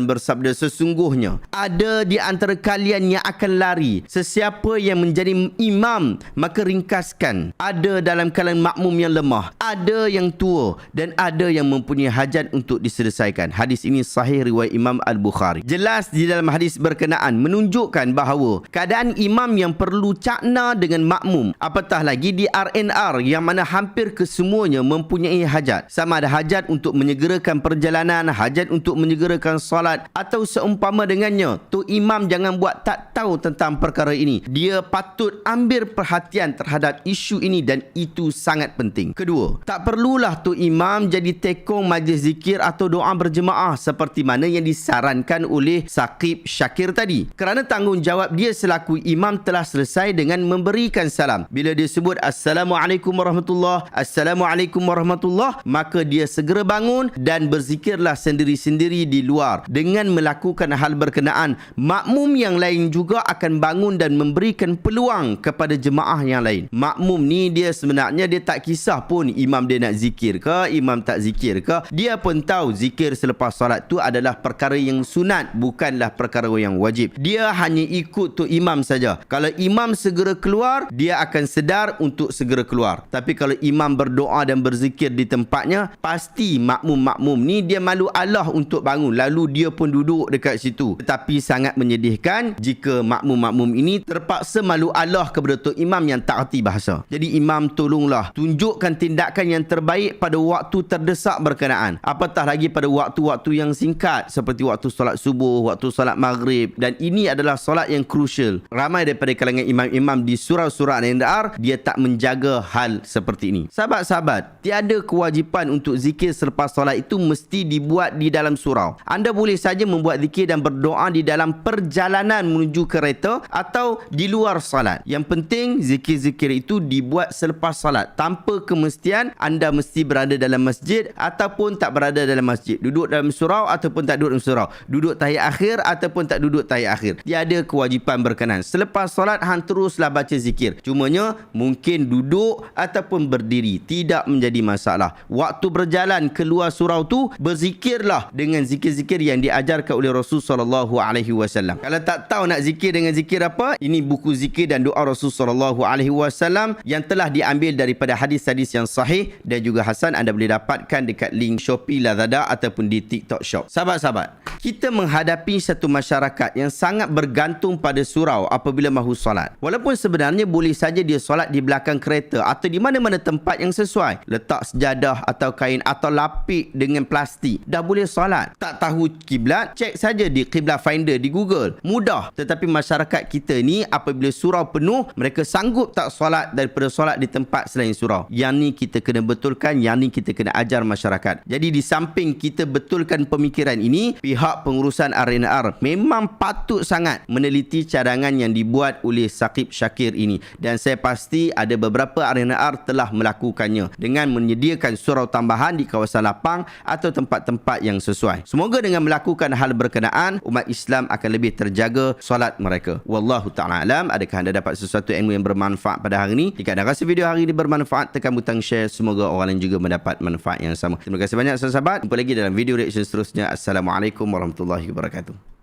Speaker 4: bersabda, sesungguhnya ada di antara kalian yang akan lari. Sesiapa yang menjadi imam maka ringkaskan. Ada dalam kalangan makmum yang lemah, ada yang tua dan ada yang mempunyai hajat untuk diselesaikan. Hadis ini sahih riwayat Imam Al-Bukhari. Jelas di dalam hadis berkenaan menunjukkan bahawa keadaan imam yang perlu cakna dengan makmum, apatah lagi di RNR yang mana hampir kesemuanya mempunyai hajat. Sama ada hajat untuk menyegerakan perjalanan, hajat untuk menyegerakan solat atau seumpama dengannya. Tu imam jangan buat tak tahu tentang perkara ini. Dia patut ambil perhatian terhadap isu ini dan itu sangat penting. Kedua, tak perlulah tu imam jadi tekong majlis zikir atau doa berjemaah seperti mana yang disarankan oleh Saqib Syakir tadi. Kerana tanggungjawab dia selaku imam telah selesai dengan memberikan salam. Bila dia sebut Assalamualaikum warahmatullahi, Assalamualaikum warahmatullahi, maka dia segera bangun dan berzikirlah sendiri-sendiri di luar. Dengan melakukan hal berkenaan, makmum yang lain juga akan bangun dan memberikan peluang kepada jemaah yang lain. Makmum ni dia sebenarnya dia tak kisah pun imam dia nak zikir ke, imam tak zikir ke. Dia pun tahu zikir selepas solat tu adalah perkara yang sunat, bukanlah perkara yang wajib. Dia hanya ikut tu imam saja. Kalau imam segera keluar, dia akan sedar untuk segera keluar. Tapi kalau imam berdoa dan berzikir di tempatnya, pasti makmum-makmum ni dia malu Allah untuk bangun, lalu dia pun duduk dekat situ. Tetapi sangat menyedihkan jika makmum-makmum ini terpaksa malu Allah kepada tu imam yang tak erti bahasa. Jadi imam tolonglah tunjukkan tindakan yang terbaik pada waktu terdesak berkenaan. Apatah lagi pada waktu-waktu yang singkat seperti waktu solat subuh, waktu solat maghrib, dan ini adalah solat yang crucial. Ramai daripada kalangan imam-imam di surau-surau Al-Indar dia tak menjaga hal seperti ini. Sahabat-sahabat, tiada kewajipan untuk zikir selepas solat itu mesti dibuat di dalam surau. Anda boleh saja membuat zikir dan berdoa di dalam perjalanan menuju kereta atau di luar solat. Yang penting zikir-zikir itu dibuat selepas solat, tanpa kemestian anda mesti berada dalam masjid ataupun tak berada dalam masjid, duduk dalam surau ataupun tak duduk dalam surau, duduk tahiyat akhir ataupun tak duduk tahiyat akhir. Tiada kewajipan berkenaan. Selepas solat hang teruslah baca zikir. Cumanya mungkin duduk ataupun berdiri tidak menjadi masalah. Waktu berjalan keluar surau tu berzikirlah dengan zikir-zikir yang diajarkan oleh Rasul sallallahu alaihi wasallam. Kalau tak tahu nak zikir dengan zikir apa, ini buku zikir dan doa Rasul sallallahu alaihi wasallam yang telah diambil daripada hadis-hadis yang sahih dan juga hasan. Anda boleh dapatkan dekat link Shopee, Lazada ataupun di TikTok Shop. Sahabat-sahabat, kita menghadapi satu masyarakat yang sangat bergantung pada surau apabila mahu solat. Walaupun sebenarnya boleh saja dia solat di belakang kereta atau di mana-mana tempat yang sesuai. Letak sejadah atau kain atau lapik dengan plastik. Dah boleh solat. Tak tahu kiblat, cek saja di Qibla Finder di Google. Mudah. Tetapi masyarakat kita ni apabila surau penuh, mereka sanggup tak solat daripada solat di tempat selain surau. Yang ni kita kena betulkan, yang ni kita kena ajar masyarakat. Jadi di samping kita betulkan pemikiran ini, pihak pengurusan RNR memang patut sangat meneliti cadangan yang dibuat oleh Saqib Syakir ini. Dan saya pasti ada beberapa RNR telah melakukannya dengan menyediakan surau tambahan di kawasan lapang atau tempat-tempat yang sesuai. Semoga dengan melakukan hal berkenaan, umat Islam akan lebih terjaga solat mereka. Wallahu ta'ala alam. Adakah anda dapat sesuatu ilmu yang bermanfaat pada hari ini? Jika anda rasa video hari ini bermanfaat, tekan butang share. Semoga orang lain juga mendapat manfaat yang sama. Terima kasih banyak sahabat. Jumpa lagi dalam video reaction seterusnya. Assalamualaikum warahmatullahi wabarakatuh.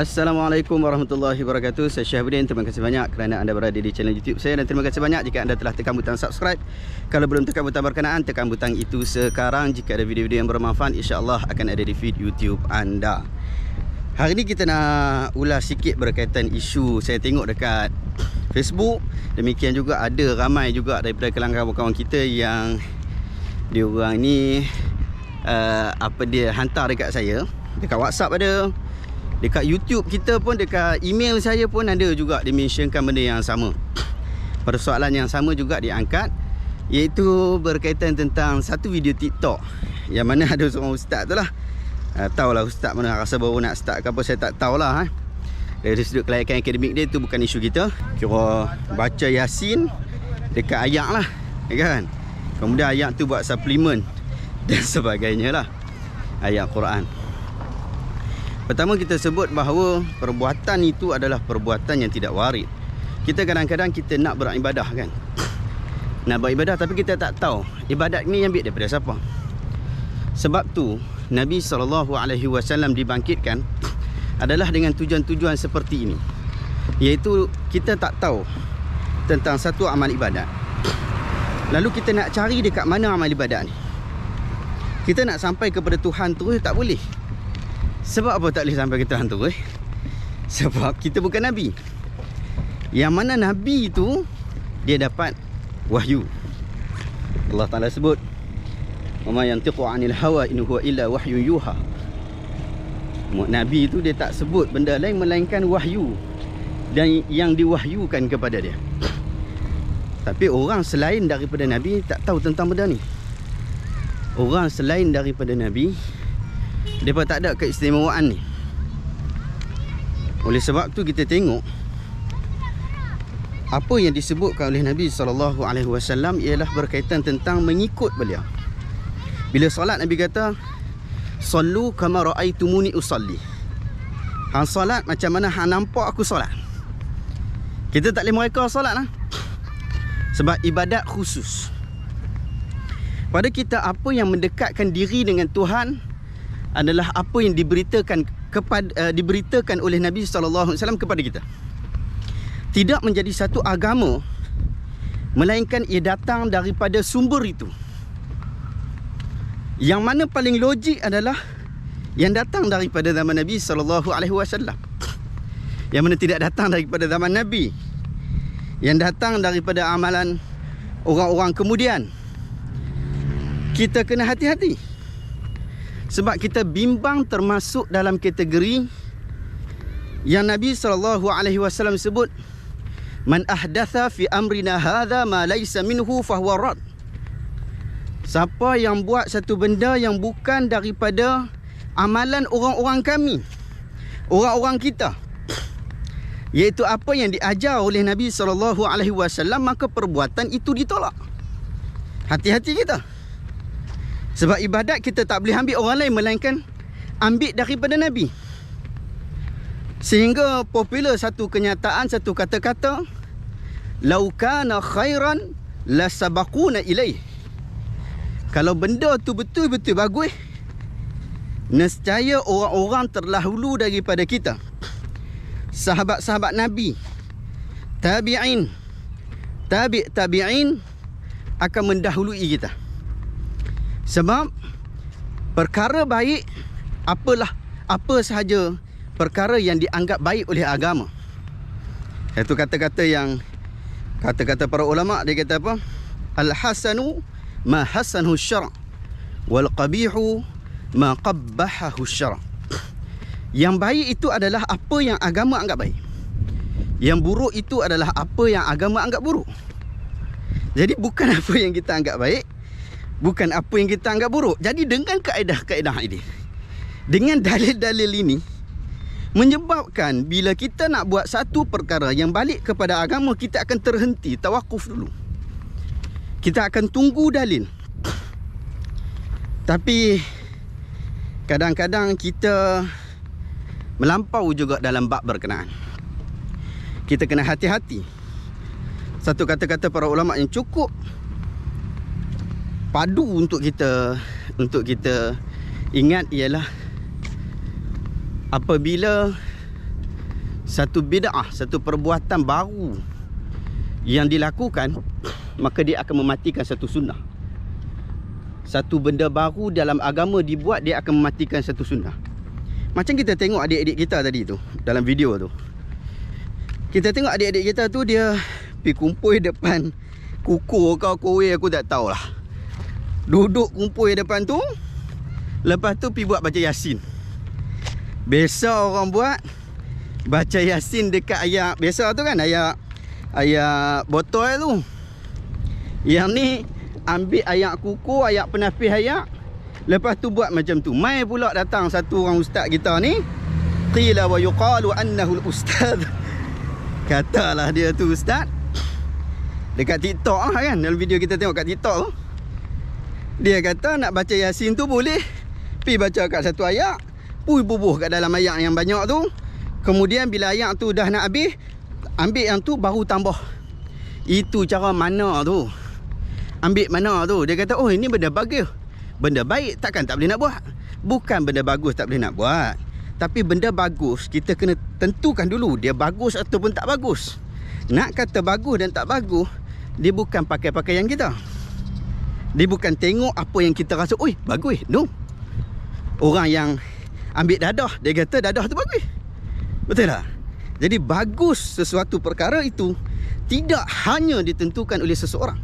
Speaker 1: Assalamualaikum warahmatullahi wabarakatuh. Saya Syahabudin. Terima kasih banyak kerana anda berada di channel YouTube saya, dan terima kasih banyak jika anda telah tekan butang subscribe. Kalau belum tekan butang berkenaan, tekan butang itu sekarang. Jika ada video-video yang bermanfaat, insya-Allah akan ada di feed YouTube anda. Hari ni kita nak ulas sikit berkaitan isu saya tengok dekat Facebook. Demikian juga ada ramai juga daripada kalangan kawan-kawan kita yang diorang ni dia hantar dekat saya, dekat WhatsApp ada, dekat YouTube kita pun, dekat email saya pun ada juga dimentionkan benda yang sama. Persoalan yang sama juga diangkat, iaitu berkaitan tentang satu video TikTok yang mana ada seorang ustaz tu lah. Tahulah ustaz mana, rasa baru nak start ke apa saya tak tahulah. Dari sudut kelayakan akademik dia, tu bukan isu kita. Kira baca Yasin dekat ayat lah, kan? Kemudian ayat tu buat suplemen dan sebagainya lah, ayat Quran. Pertama, kita sebut bahawa perbuatan itu adalah perbuatan yang tidak warid. Kita kadang-kadang kita nak beribadah kan, nak beribadah, tapi kita tak tahu ibadat ni ambil daripada siapa. Sebab tu Nabi SAW dibangkitkan adalah dengan tujuan-tujuan seperti ini, iaitu kita tak tahu tentang satu amal ibadat, lalu kita nak cari dekat mana amal ibadat ni. Kita nak sampai kepada Tuhan tu tak boleh. Sebab apa tak boleh sampai ke Tuhan tu? Sebab kita bukan Nabi. Yang mana Nabi tu dia dapat wahyu. Allah Ta'ala sebut, "Wa ma yantiqu 'anil hawa in huwa illa wahyun yuha." Nabi tu dia tak sebut benda lain melainkan wahyu, dan yang diwahyukan kepada dia. Tapi orang selain daripada Nabi tak tahu tentang benda ni. Orang selain daripada Nabi, mereka tak ada keistimewaan ni. Oleh sebab tu kita tengok apa yang disebutkan oleh Nabi SAW ialah berkaitan tentang mengikut beliau. Bila solat, Nabi kata, "Sallu kama ra'aitumuni usalli." Hang solat macam mana hang nampak aku solat. Kita tak boleh mereka solat lah. Sebab ibadat khusus. Pada kita, apa yang mendekatkan diri dengan Tuhan adalah apa yang diberitakan oleh Nabi SAW kepada kita. Tidak menjadi satu agama melainkan ia datang daripada sumber itu. Yang mana paling logik adalah yang datang daripada zaman Nabi SAW. Yang mana tidak datang daripada zaman Nabi, yang datang daripada amalan orang-orang kemudian. Kita kena hati-hati, sebab kita bimbang termasuk dalam kategori yang Nabi SAW sebut, "Man ahdatha fi amrina hadha ma laysa minhu fahuwa rad." Siapa yang buat satu benda yang bukan daripada amalan orang-orang kami, orang-orang kita, iaitu apa yang diajar oleh Nabi SAW, maka perbuatan itu ditolak. Hati-hati kita. Sebab ibadat kita tak boleh ambil orang lain melainkan ambil daripada Nabi. Sehingga popular satu kenyataan, satu kata-kata, "Lau kana khairan lasabaquna ilaih." Kalau benda tu betul-betul bagus, nescaya orang-orang terdahulu daripada kita, sahabat-sahabat Nabi, tabi'in, tabi'in akan mendahului kita. Sebab perkara baik, apa sahaja perkara yang dianggap baik oleh agama. Itu kata-kata yang kata-kata para ulama, dia kata apa? Al-hasanu ma hasanahu syara' wal qabihu ma qabbahahu syara'. Yang baik itu adalah apa yang agama anggap baik. Yang buruk itu adalah apa yang agama anggap buruk. Jadi bukan apa yang kita anggap baik, bukan apa yang kita anggap buruk. Jadi dengan kaedah-kaedah ini, dengan dalil-dalil ini, menyebabkan bila kita nak buat satu perkara yang balik kepada agama, kita akan terhenti, tawakuf dulu. Kita akan tunggu dalil. Tapi kadang-kadang kita melampau juga dalam bab berkenaan. Kita kena hati-hati. Satu kata-kata para ulama yang cukup padu untuk kita ingat ialah apabila
Speaker 4: satu bid'ah, satu perbuatan baru yang dilakukan, maka dia akan mematikan satu sunnah. Satu benda baru dalam agama dibuat, dia akan mematikan satu sunnah. Macam kita tengok adik-adik kita tadi tu, dalam video tu. Kita tengok adik-adik kita tu, dia pergi kumpul depan kukur kau kowe, aku tak tahulah. Duduk kumpul depan tu, lepas tu pergi buat baca Yasin. Biasa orang buat baca Yasin dekat ayat biasa tu kan, ayat botol tu. Yang ni ambil ayat kuku, ayat penafis ayat, lepas tu buat macam tu. Mai pula datang satu orang ustaz kita ni, qila wa yuqalu annahu al-ustaz. Katalah dia tu ustaz. Dekat TikTok kan, dalam video kita tengok kat TikTok tu, dia kata nak baca Yasin tu boleh pi baca kat satu ayat, pui bubuh kat dalam ayat yang banyak tu. Kemudian bila ayat tu dah nak habis, ambil yang tu baru tambah. Itu cara mana tu? Ambil mana tu? Dia kata, oh ini benda bagus, benda baik, takkan tak boleh nak buat. Bukan benda bagus tak boleh nak buat, tapi benda bagus kita kena tentukan dulu dia bagus ataupun tak bagus. Nak kata bagus dan tak bagus, dia bukan pakai pakaian kita, dia bukan tengok apa yang kita rasa, oi bagus. No. Orang yang ambil dadah, dia kata dadah tu bagus. Betul tak? Jadi bagus sesuatu perkara itu tidak hanya ditentukan oleh seseorang,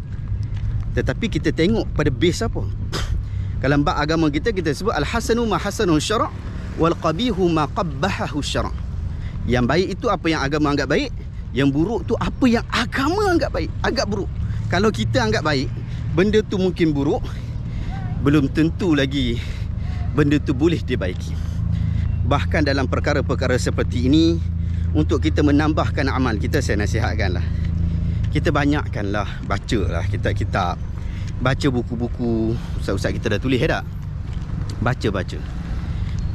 Speaker 4: tetapi kita tengok pada base apa. Kalau bab agama kita, kita sebut al-hasanu ma hasanul syara' wal qabihu ma qabbahahu syara'. Yang baik itu apa yang agama anggap baik, yang buruk tu apa yang agama anggap baik, anggap buruk. Kalau kita anggap baik, benda tu mungkin buruk, belum tentu lagi benda tu boleh dibaiki. Bahkan dalam perkara-perkara seperti ini, untuk kita menambahkan amal kita, saya nasihatkanlah, kita banyakkanlah bacalah kitab-kitab, baca buku-buku ustaz-ustaz kita dah tulis tak? Baca-baca.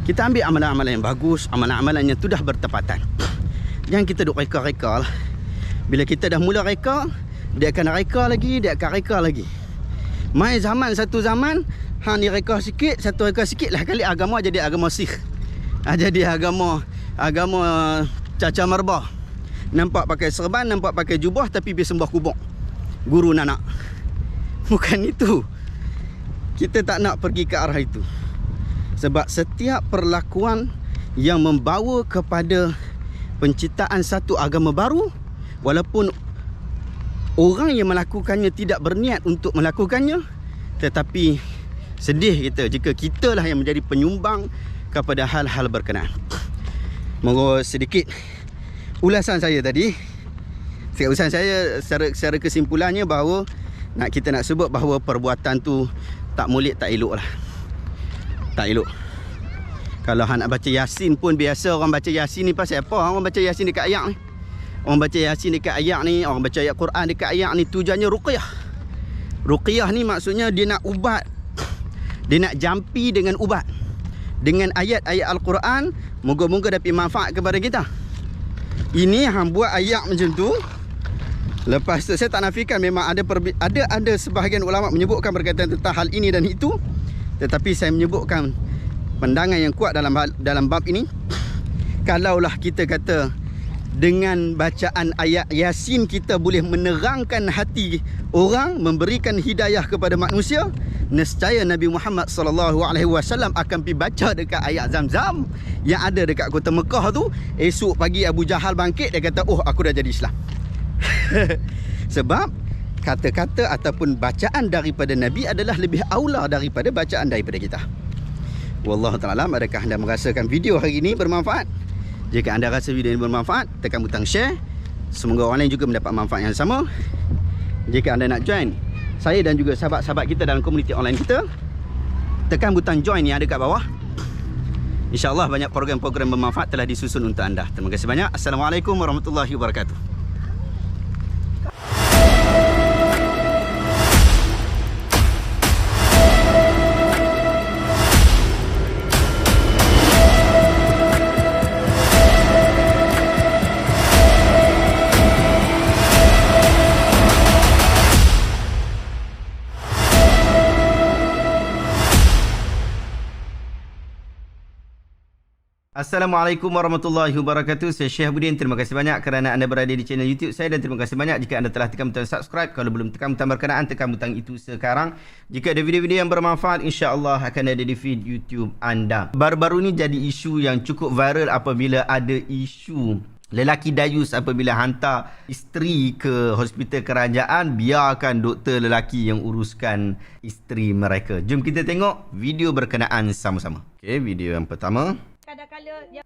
Speaker 4: Kita ambil amalan-amalan yang bagus, amalan-amalan yang tu dah bertepatan. Jangan kita duk reka-reka lah. Bila kita dah mula reka, dia akan reka lagi, dia akan reka lagi. Mai zaman, satu zaman, hang ni reka sikit, satu reka sikit lah kali agama jadi agama Sikh. Jadi agama caca marbah. Nampak pakai serban, nampak pakai jubah, tapi pergi sembah kubur guru nanak. Bukan itu. Kita tak nak pergi ke arah itu. Sebab setiap perlakuan yang membawa kepada penciptaan satu agama baru, walaupun orang yang melakukannya tidak berniat untuk melakukannya, tetapi sedih kita jika kitalah yang menjadi penyumbang kepada hal-hal berkenaan. Moga sedikit ulasan saya tadi. Ulasan saya secara kesimpulannya bahawa kita nak sebut bahawa perbuatan tu tak molek, tak elok lah. Tak elok. Kalau hang nak baca Yasin pun, biasa orang baca Yasin ni pasal apa? Orang baca Yasin dekat ayat ni. Orang baca Yasin dekat ayat ni, orang baca ayat Quran dekat ayat ni, tujuannya ruqyah. Ruqyah ni maksudnya dia nak ubat. Dia nak jampi dengan ubat. Dengan ayat-ayat Al-Quran, moga-moga dapat manfaat kepada kita. Ini hang buat ayat macam tu. Lepas tu saya tak nafikan memang ada sebahagian ulama menyebutkan berkaitan tentang hal ini dan itu, tetapi saya menyebutkan pandangan yang kuat dalam bab ini. Kalaulah kita kata dengan bacaan ayat Yasin kita boleh menerangkan hati orang, memberikan hidayah kepada manusia, nescaya Nabi Muhammad SAW akan pergi baca dekat ayat Zam-Zam yang ada dekat kota Mekah tu. Esok pagi Abu Jahal bangkit, dia kata, oh aku dah jadi Islam. Sebab kata-kata ataupun bacaan daripada Nabi adalah lebih aula daripada bacaan daripada kita. Wallahu ta'ala, adakah anda merasakan video hari ini bermanfaat? Jika anda rasa video ini bermanfaat, tekan butang share. Semoga orang lain juga mendapat manfaat yang sama. Jika anda nak join saya dan juga sahabat-sahabat kita dalam komuniti online kita, tekan butang join yang ada kat bawah. InsyaAllah banyak program-program bermanfaat telah disusun untuk anda. Terima kasih banyak. Assalamualaikum warahmatullahi wabarakatuh.
Speaker 1: Assalamualaikum warahmatullahi wabarakatuh. Saya Syekh Budin. Terima kasih banyak kerana anda berada di channel YouTube saya dan terima kasih banyak jika anda telah tekan butang subscribe. Kalau belum tekan butang berkenaan, tekan butang itu sekarang. Jika ada video-video yang bermanfaat, insya-Allah akan ada di feed YouTube anda. Baru-baru ni jadi isu yang cukup viral apabila ada isu lelaki dayus apabila hantar isteri ke hospital kerajaan, biarkan doktor lelaki yang uruskan isteri mereka. Jom kita tengok video berkenaan sama-sama. Okey, video yang pertama.
Speaker 6: Kadang-kadang dia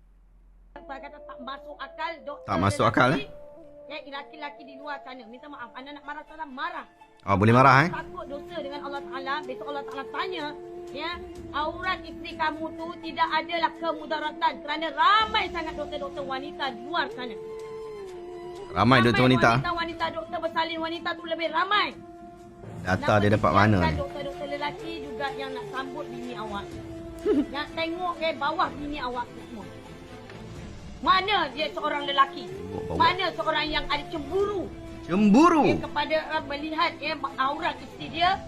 Speaker 6: kata tak masuk akal doktor.
Speaker 1: Tak masuk akal,
Speaker 6: lelaki di luar sana. Minta maaf, anda nak marah sana marah.
Speaker 1: Oh, boleh marah
Speaker 6: Takut dosa dengan Allah Taala. Besok Allah Taala tanya, ya, aurat isteri kamu tu tidak adalah kemudaratan kerana ramai sangat doktor-doktor wanita di luar sana.
Speaker 1: Ramai doktor wanita.
Speaker 6: Wanita doktor bersalin wanita tu lebih ramai.
Speaker 1: Data dia dapat mana ni?
Speaker 6: Doktor-doktor lelaki juga yang nak sambut bini awak. Nak tengok bawah bini awak tu semua. Mana dia seorang lelaki? Mana seorang yang ada cemburu?
Speaker 1: Cemburu.
Speaker 6: Kepada melihat aurat isteri dia,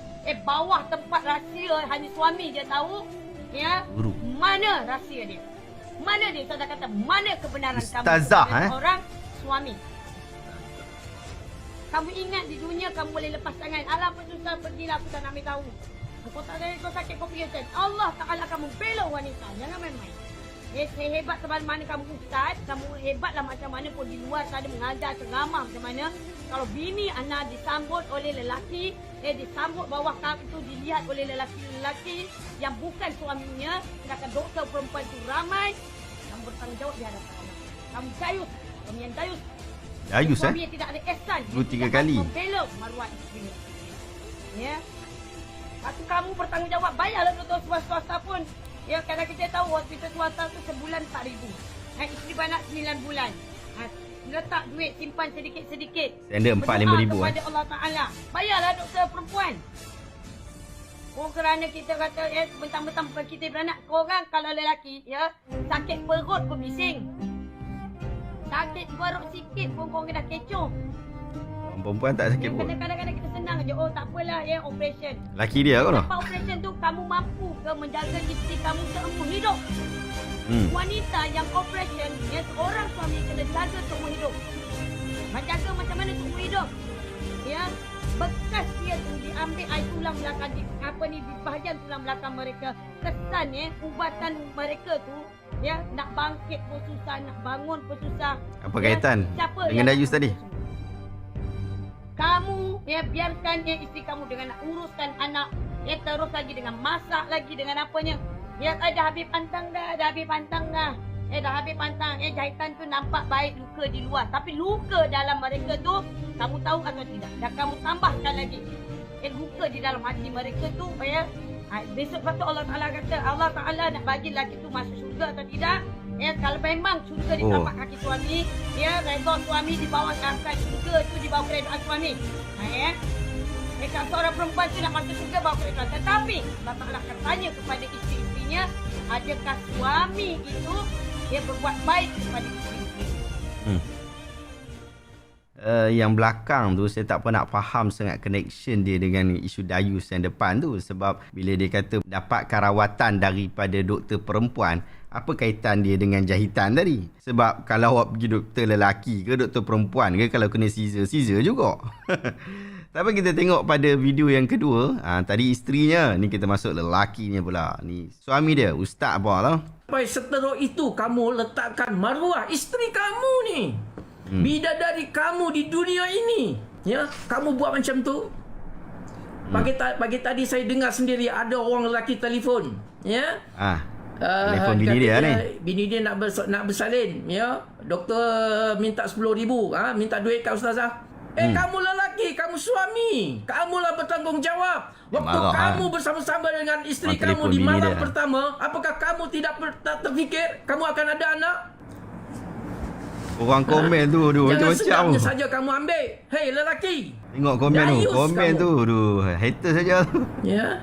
Speaker 6: bawah tempat rahsia hanya suami dia tahu. Ya.
Speaker 1: Cemburu.
Speaker 6: Mana rahsia dia? Mana dia? Saya kata mana kebenaran
Speaker 1: Ustazah,
Speaker 6: kamu sebagai seorang suami? Kamu ingat di dunia kamu boleh lepas tangan. Alah apa susah, pergilah, aku tak nak ambil tahu. Kau tak ada, kau sakit, kau pergi ustaz. Allah Ta'ala kamu bela wanita. Jangan main-main. Sehebat sebab mana kamu ustaz, kamu hebatlah macam mana pun di luar sana mengajar ceramah macam mana. Kalau bini anda disambut oleh lelaki, disambut bawah kamu tu dilihat oleh lelaki-lelaki yang bukan suaminya, sedangkan doktor perempuan tu ramai, kamu bertanggungjawab di hadapan Allah. Kamu dayus, suami yang dayus.
Speaker 1: Dayus
Speaker 6: Suami yang tidak ada ihsan.
Speaker 1: 23 kali.
Speaker 6: Membela maruah isteri. Ya. Lepas kamu bertanggungjawab, bayarlah doktor swasta pun. Ya, kadang kita tahu hospital swasta tu sebulan 4,000. Isteri beranak 9 bulan. Letak duit simpan sedikit-sedikit.
Speaker 1: Standard 4-5 ribu.
Speaker 6: Kepada Allah Ta'ala. Bayarlah doktor perempuan. Oh, kerana kita kata bentang-bentang bukan kita beranak. Korang kalau lelaki, ya, sakit perut pun bising. Sakit perut sikit pun korang dah kecoh.
Speaker 1: Perempuan tak sakit pun.
Speaker 6: Kadang-kadang kita senang je. Oh, tak apalah, ya, operation.
Speaker 1: Laki dia kan?
Speaker 6: Lepas operation tu, kamu mampu ke menjaga isteri kamu seumur hidup? Wanita yang operation, ya, seorang suami kena jaga seumur hidup. Jaga macam mana seumur hidup? Ya, bekas dia tu diambil air tulang belakang, di bahagian tulang belakang mereka. Kesan, ubatan mereka tu, ya, nak bangkit pun susah, nak bangun pun susah.
Speaker 1: Apa kaitan dengan dayus tadi?
Speaker 6: Kamu biarkan isteri kamu dengan nak uruskan anak, terus lagi dengan masak lagi dengan apanya. Dah habis pantang dah, dah habis pantang. Jahitan tu nampak baik luka di luar, tapi luka dalam mereka tu kamu tahu atau tidak? Dan kamu tambahkan lagi. Luka di dalam hati mereka tu, besok patut Allah Ta'ala kata, Allah Ta'ala nak bagi lelaki tu masuk syurga atau tidak. Kalau memang syurga di tapak kaki suami, redha suami di bawah angkat syurga tu di bawah keredaan suami. Kalau seorang perempuan tu nak masuk syurga bawah keredaan. Tetapi Allah Ta'ala akan tanya kepada isteri-isterinya, adakah suami itu berbuat baik kepada isteri-isteri?
Speaker 1: Yang belakang tu saya tak pernah nak faham sangat connection dia dengan isu dayus yang depan tu. Sebab bila dia kata dapatkan rawatan daripada doktor perempuan, apa kaitan dia dengan jahitan tadi? Sebab kalau awak pergi doktor lelaki ke doktor perempuan ke, kalau kena scissor juga. Tapi kita tengok pada video yang kedua. Tadi isterinya, ni kita masuk lelakinya pula. Ni suami dia, ustaz apa lah.
Speaker 7: Sampai seteruk itu kamu letakkan maruah isteri kamu ni. Bidadari kamu di dunia ini. Ya, kamu buat macam tu. Pagi tadi saya dengar sendiri ada orang lelaki telefon. Ya.
Speaker 1: Telefon bini dia ni.
Speaker 7: Bini dia nak bersalin. Ya. Doktor minta 10,000. Minta duit kat ustazah. Kamu lelaki, kamu suami. Kamulah bertanggungjawab. Waktu kamu bersama-sama dengan isteri kamu di malam pertama, apakah kamu tidak terfikir kamu akan ada anak?
Speaker 1: Orang komen tu
Speaker 7: jangan
Speaker 1: macam
Speaker 7: sedapnya saja kamu ambil. Hei lelaki.
Speaker 1: Tengok komen tu. Komen tu. Hater saja. Ya.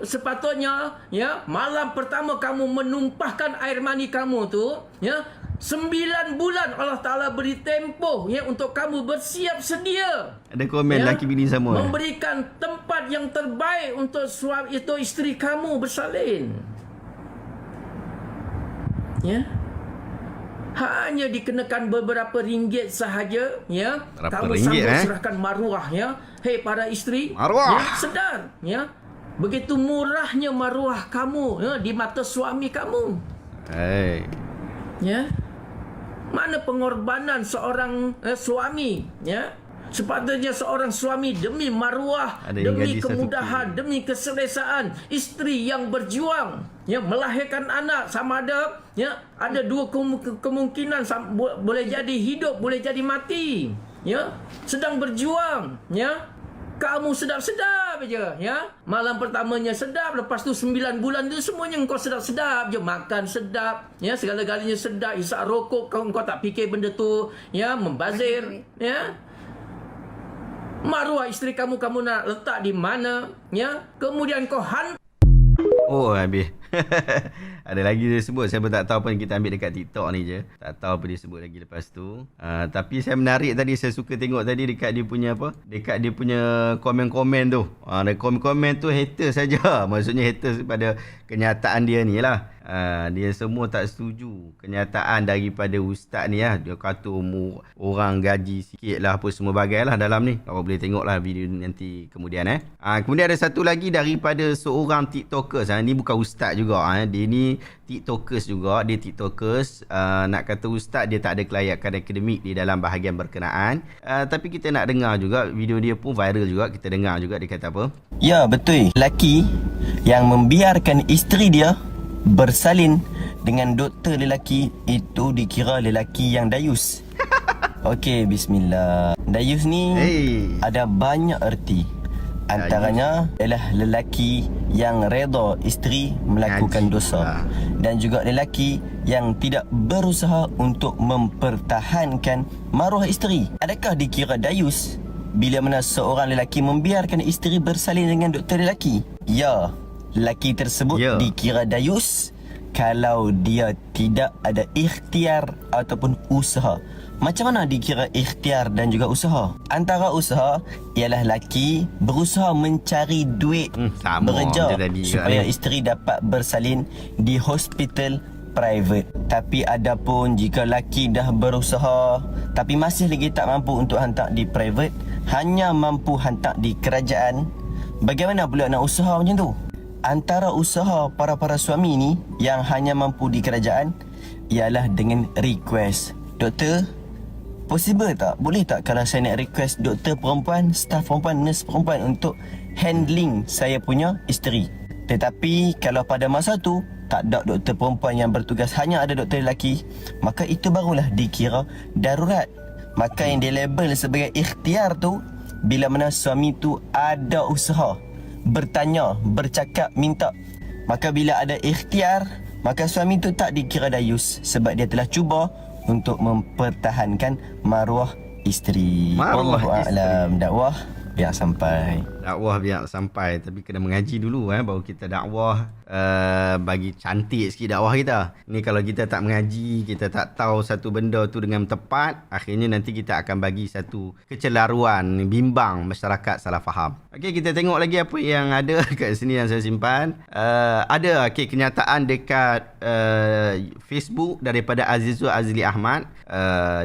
Speaker 7: Sepatutnya ya, malam pertama kamu menumpahkan air mani kamu tu, ya, 9 bulan Allah Ta'ala beri tempoh ya untuk kamu bersiap sedia.
Speaker 1: Ada komen lelaki bini sama.
Speaker 7: Memberikan tempat yang terbaik untuk suami itu isteri kamu bersalin. ya, hanya dikenakan beberapa ringgit sahaja, ya.
Speaker 4: Berapa
Speaker 7: Kamu
Speaker 4: ringgit,
Speaker 7: sanggup serahkan maruah, ya. Hei para isteri,
Speaker 4: Maruah.
Speaker 7: ya, sedar, ya. Begitu murahnya maruah kamu, ya, di mata suami kamu.
Speaker 4: Hey.
Speaker 7: Ya. Mana pengorbanan seorang suami, ya? Sepatutnya seorang suami demi maruah,
Speaker 4: Ada yang
Speaker 7: demi
Speaker 4: gaji satu
Speaker 7: kemudahan, demi keselesaan, isteri yang berjuang, ya, melahirkan anak, sama ada, ya, ada dua kemungkinan, boleh jadi hidup, boleh jadi mati, ya, sedang berjuang, ya. Kamu sedap-sedap je, ya. Malam pertamanya sedap, lepas tu 9 bulan tu semuanya kau sedap-sedap je. Makan sedap, ya, segala-galanya sedap. Isap rokok, kau tak fikir benda tu, ya, membazir, ya. Maruah isteri kamu nak letak di mana, ya. Kemudian kau hantar.
Speaker 4: Oh, habis. Ada lagi dia sebut. Saya pun tak tahu apa yang kita ambil dekat TikTok ni je. Tak tahu apa dia sebut lagi lepas tu. Tapi saya menarik tadi. Saya suka tengok tadi dekat dia punya apa? Dekat dia punya komen-komen tu. Komen-komen tu haters saja. Maksudnya haters pada kenyataan dia ni lah. Dia semua tak setuju kenyataan daripada ustaz ni lah. Dia kata orang gaji sikit lah, apa semua bagai lah dalam ni. Kau boleh tengok lah video ni nanti kemudian. Kemudian ada satu lagi daripada seorang TikTokers. Ni bukan ustaz juga. Dia ni TikTokers juga. Dia TikTokers. Nak kata ustaz, dia tak ada kelayakan akademik di dalam bahagian berkenaan. Tapi kita nak dengar juga. Video dia pun viral juga. Kita dengar juga dia kata apa.
Speaker 8: Ya, betul. Lelaki yang membiarkan isteri dia bersalin dengan doktor lelaki itu dikira lelaki yang dayus. Okey, bismillah. Dayus ni ada banyak erti. Antaranya ialah lelaki yang reda isteri melakukan dosa, dan juga lelaki yang tidak berusaha untuk mempertahankan maruah isteri. Adakah dikira dayus bila mana seorang lelaki membiarkan isteri bersalin dengan doktor lelaki? Ya, lelaki tersebut dikira dayus kalau dia tidak ada ikhtiar ataupun usaha. Macam mana dikira ikhtiar dan juga usaha? Antara usaha ialah lelaki berusaha mencari duit, bekerja supaya isteri dapat bersalin di hospital private. Tapi adapun jika lelaki dah berusaha tapi masih lagi tak mampu untuk hantar di private, hanya mampu hantar di kerajaan, bagaimana pula nak usaha macam tu? Antara usaha para suami ni yang hanya mampu di kerajaan ialah dengan request. Doktor, possible tak? Boleh tak kalau saya nak request doktor perempuan, staf perempuan, nurse perempuan untuk handling saya punya isteri? Tetapi kalau pada masa tu tak ada doktor perempuan yang bertugas, hanya ada doktor lelaki, maka itu barulah dikira darurat. Maka yang dilabel sebagai ikhtiar tu bila mana suami tu ada usaha, bertanya, bercakap, minta. Maka bila ada ikhtiar, maka suami tu tak dikira dayus sebab dia telah cuba untuk mempertahankan maruah isteri. Wallahu a'lam. Dakwah biar sampai.
Speaker 4: Dakwah biar sampai. Tapi kena mengaji dulu baru kita dakwah. Bagi cantik sikit dakwah kita. Ni kalau kita tak mengaji, kita tak tahu satu benda tu dengan tepat, akhirnya nanti kita akan bagi satu kecelaruan, bimbang masyarakat salah faham. Okey, kita tengok lagi apa yang ada kat sini yang saya simpan. Ada kenyataan dekat Facebook daripada Azizul Azli Ahmad.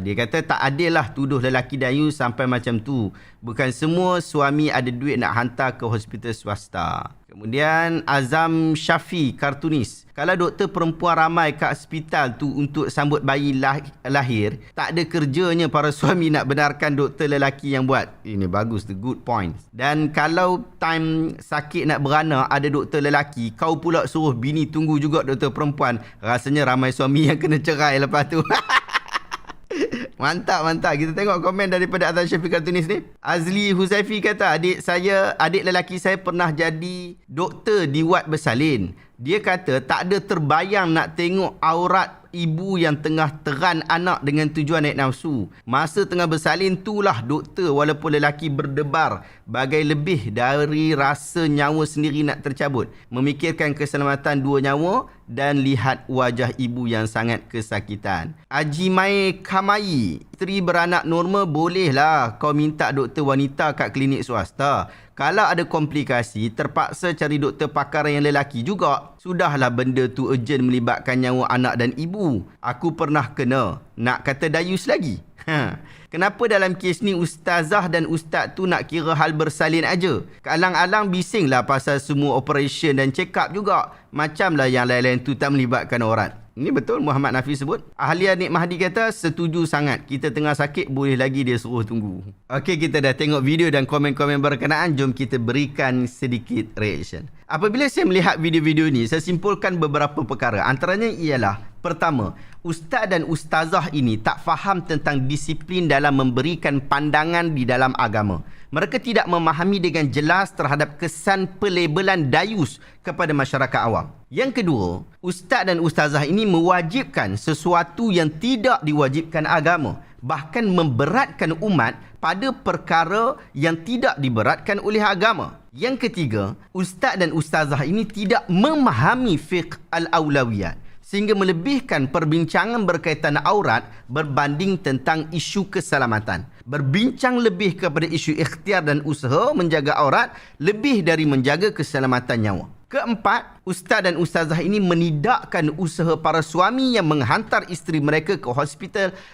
Speaker 4: Dia kata tak adil lah tuduh lelaki dayus sampai macam tu. Bukan semua suami ada duit nak hantar ke hospital swasta. Kemudian Azam Syafi, kartunis. Kalau doktor perempuan ramai kat hospital tu untuk sambut bayi lahir, tak ada kerjanya para suami nak benarkan doktor lelaki yang buat. Ini bagus, the good point. Dan kalau time sakit nak beranak ada doktor lelaki, kau pula suruh bini tunggu juga doktor perempuan. Rasanya ramai suami yang kena cerai lepas tu. Mantap. Kita tengok komen daripada Azam Syafi kartunis ni. Azli Huzaifi kata, adik lelaki saya pernah jadi doktor di wad bersalin. Dia kata tak ada terbayang nak tengok aurat ibu yang tengah teran anak dengan tujuan naik nafsu. Masa tengah bersalin itulah doktor walaupun lelaki berdebar bagai lebih dari rasa nyawa sendiri nak tercabut. Memikirkan keselamatan dua nyawa dan lihat wajah ibu yang sangat kesakitan. Ajimai Kamai, isteri beranak normal bolehlah kau minta doktor wanita kat klinik swasta. Kalau ada komplikasi, terpaksa cari doktor pakar yang lelaki juga. Sudahlah benda tu urgent melibatkan nyawa anak dan ibu. Aku pernah kena. Nak kata dayus lagi? Kenapa dalam kes ni ustazah dan ustaz tu nak kira hal bersalin aja? Alang-alang bisinglah pasal semua operation dan check up juga. Macamlah yang lain-lain tu tak melibatkan aurat. Ini betul Muhammad Nafi sebut. Ahli Nik Mahdi kata setuju sangat. Kita tengah sakit boleh lagi dia suruh tunggu. Okey, kita dah tengok video dan komen-komen berkenaan. Jom kita berikan sedikit reaction. Apabila saya melihat video-video ni, saya simpulkan beberapa perkara. Antaranya ialah, pertama, ustaz dan ustazah ini tak faham tentang disiplin dalam memberikan pandangan di dalam agama. Mereka tidak memahami dengan jelas terhadap kesan pelabelan dayus kepada masyarakat awam. Yang kedua, ustaz dan ustazah ini mewajibkan sesuatu yang tidak diwajibkan agama. Bahkan memberatkan umat pada perkara yang tidak diberatkan oleh agama. Yang ketiga, ustaz dan ustazah ini tidak memahami fiqh al-awlawiyat, sehingga melebihkan perbincangan berkaitan aurat berbanding tentang isu keselamatan. Berbincang lebih kepada isu ikhtiar dan usaha menjaga aurat lebih dari menjaga keselamatan nyawa. Keempat, ustaz dan ustazah ini menidakkan usaha para suami yang menghantar isteri mereka ke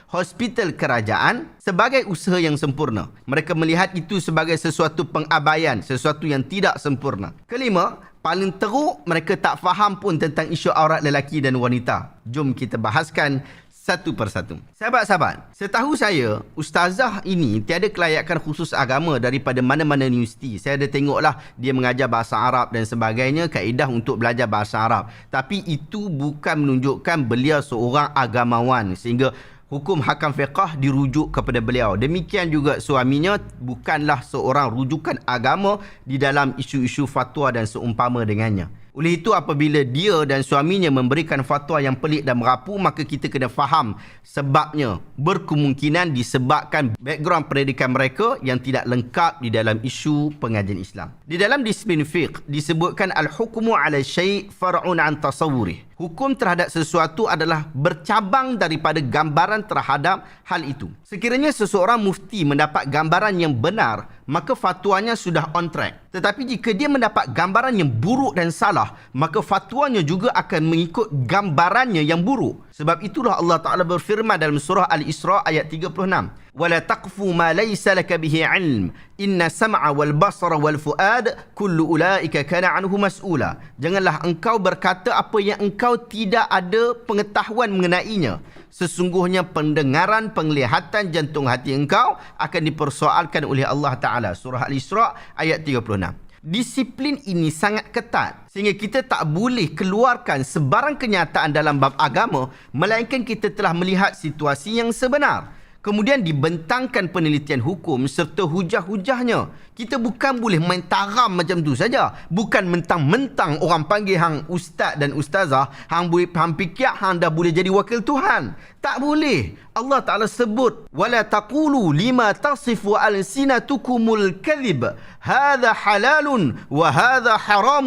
Speaker 4: hospital kerajaan sebagai usaha yang sempurna. Mereka melihat itu sebagai sesuatu pengabaian, sesuatu yang tidak sempurna. Kelima, paling teruk, mereka tak faham pun tentang isu aurat lelaki dan wanita. Jom kita bahaskan satu persatu. Sahabat-sahabat, setahu saya, ustazah ini tiada kelayakan khusus agama daripada mana-mana universiti. Saya ada tengoklah dia mengajar bahasa Arab dan sebagainya, kaedah untuk belajar bahasa Arab. Tapi itu bukan menunjukkan beliau seorang agamawan sehingga hukum hakam fiqah dirujuk kepada beliau. Demikian juga suaminya bukanlah seorang rujukan agama di dalam isu-isu fatwa dan seumpama dengannya. Oleh itu, apabila dia dan suaminya memberikan fatwa yang pelik dan merapu, maka kita kena faham sebabnya. Berkemungkinan disebabkan background pendidikan mereka yang tidak lengkap di dalam isu pengajian Islam. Di dalam disiplin fiqh disebutkan al-hukmu ala syai' far'un an tasawwurih. Hukum terhadap sesuatu adalah bercabang daripada gambaran terhadap hal itu. Sekiranya seseorang mufti mendapat gambaran yang benar, maka fatwanya sudah on track. Tetapi jika dia mendapat gambaran yang buruk dan salah, maka fatwanya juga akan mengikut gambarannya yang buruk. Sebab itulah Allah Ta'ala berfirman dalam surah Al-Isra ayat 36. وَلَا تَقْفُ مَا لَيْسَ لَكَ بِهِ عِلْمٍ إِنَّ السَّمْعَ وَالْبَصَرَ وَالْفُؤَادَ كُلُّ أُولَٰئِكَ كَانَ عَنْهُ مَسْئُولًا. Janganlah engkau berkata apa yang engkau tidak ada pengetahuan mengenainya. Sesungguhnya pendengaran, penglihatan, jantung hati engkau akan dipersoalkan oleh Allah Ta'ala. Surah Al-Isra ayat 36. Disiplin ini sangat ketat sehingga kita tak boleh keluarkan sebarang kenyataan dalam bab agama melainkan kita telah melihat situasi yang sebenar. Kemudian dibentangkan penelitian hukum serta hujah-hujahnya. Kita bukan boleh main taram macam tu saja. Bukan mentang-mentang orang panggil hang ustaz dan ustazah, hang fikir hang dah boleh jadi wakil Tuhan. Tak boleh. Allah Ta'ala sebut, وَلَا تَقُولُوا لِمَا تَصِفُ أَلْسِنَتُكُمُ الْكَذِبَ هَذَا حَلَالٌ وَهَذَا حَرَامٌ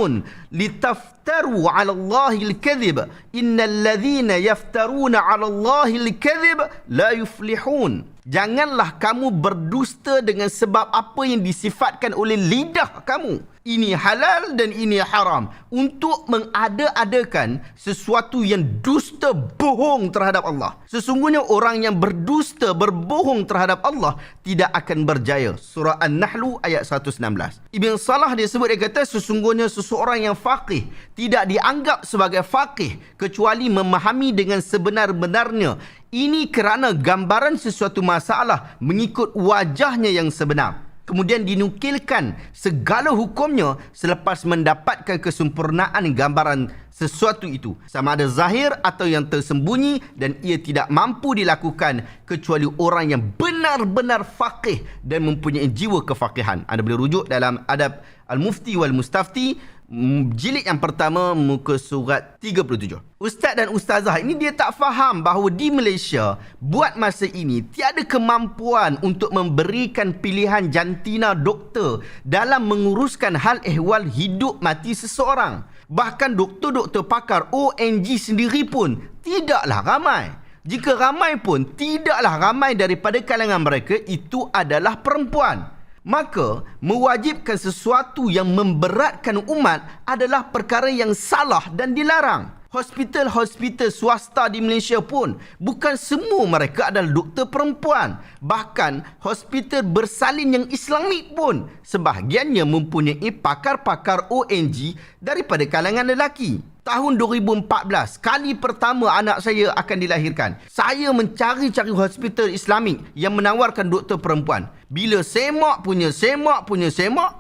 Speaker 4: لِتَفْتَرُوا عَلَى اللَّهِ الْكَذِبَ إِنَّ الَّذِينَ يَفْتَرُونَ عَلَى اللَّهِ الْكَذِبَ لَا يُفْلِحُونَ. Janganlah kamu berdusta dengan sebab apa yang disifatkan oleh lidah kamu. Ini halal dan ini haram. Untuk mengada-adakan sesuatu yang dusta, bohong terhadap Allah. Sesungguhnya orang yang berdusta, berbohong terhadap Allah tidak akan berjaya. Surah An-Nahl ayat 116. Ibn Salah dia sebut, dia kata sesungguhnya seseorang yang faqih tidak dianggap sebagai faqih kecuali memahami dengan sebenar-benarnya. Ini kerana gambaran sesuatu masalah mengikut wajahnya yang sebenar. Kemudian dinukilkan segala hukumnya selepas mendapatkan kesempurnaan gambaran sesuatu itu. Sama ada zahir atau yang tersembunyi, dan ia tidak mampu dilakukan kecuali orang yang benar-benar faqih dan mempunyai jiwa kefaqihan. Anda boleh rujuk dalam Adab Al-Mufti wal Mustafti, jilid yang pertama, muka surat 37. Ustaz dan ustazah ini dia tak faham bahawa di Malaysia buat masa ini tiada kemampuan untuk memberikan pilihan jantina doktor dalam menguruskan hal ehwal hidup mati seseorang. Bahkan doktor-doktor pakar ONG sendiri pun tidaklah ramai. Jika ramai pun, tidaklah ramai daripada kalangan mereka itu adalah perempuan. Maka, mewajibkan sesuatu yang memberatkan umat adalah perkara yang salah dan dilarang. Hospital-hospital swasta di Malaysia pun bukan semua mereka adalah doktor perempuan. Bahkan hospital bersalin yang Islamik pun sebahagiannya mempunyai pakar-pakar ONG daripada kalangan lelaki. Tahun 2014, kali pertama anak saya akan dilahirkan. Saya mencari-cari hospital Islamik yang menawarkan doktor perempuan. Bila semak punya semak,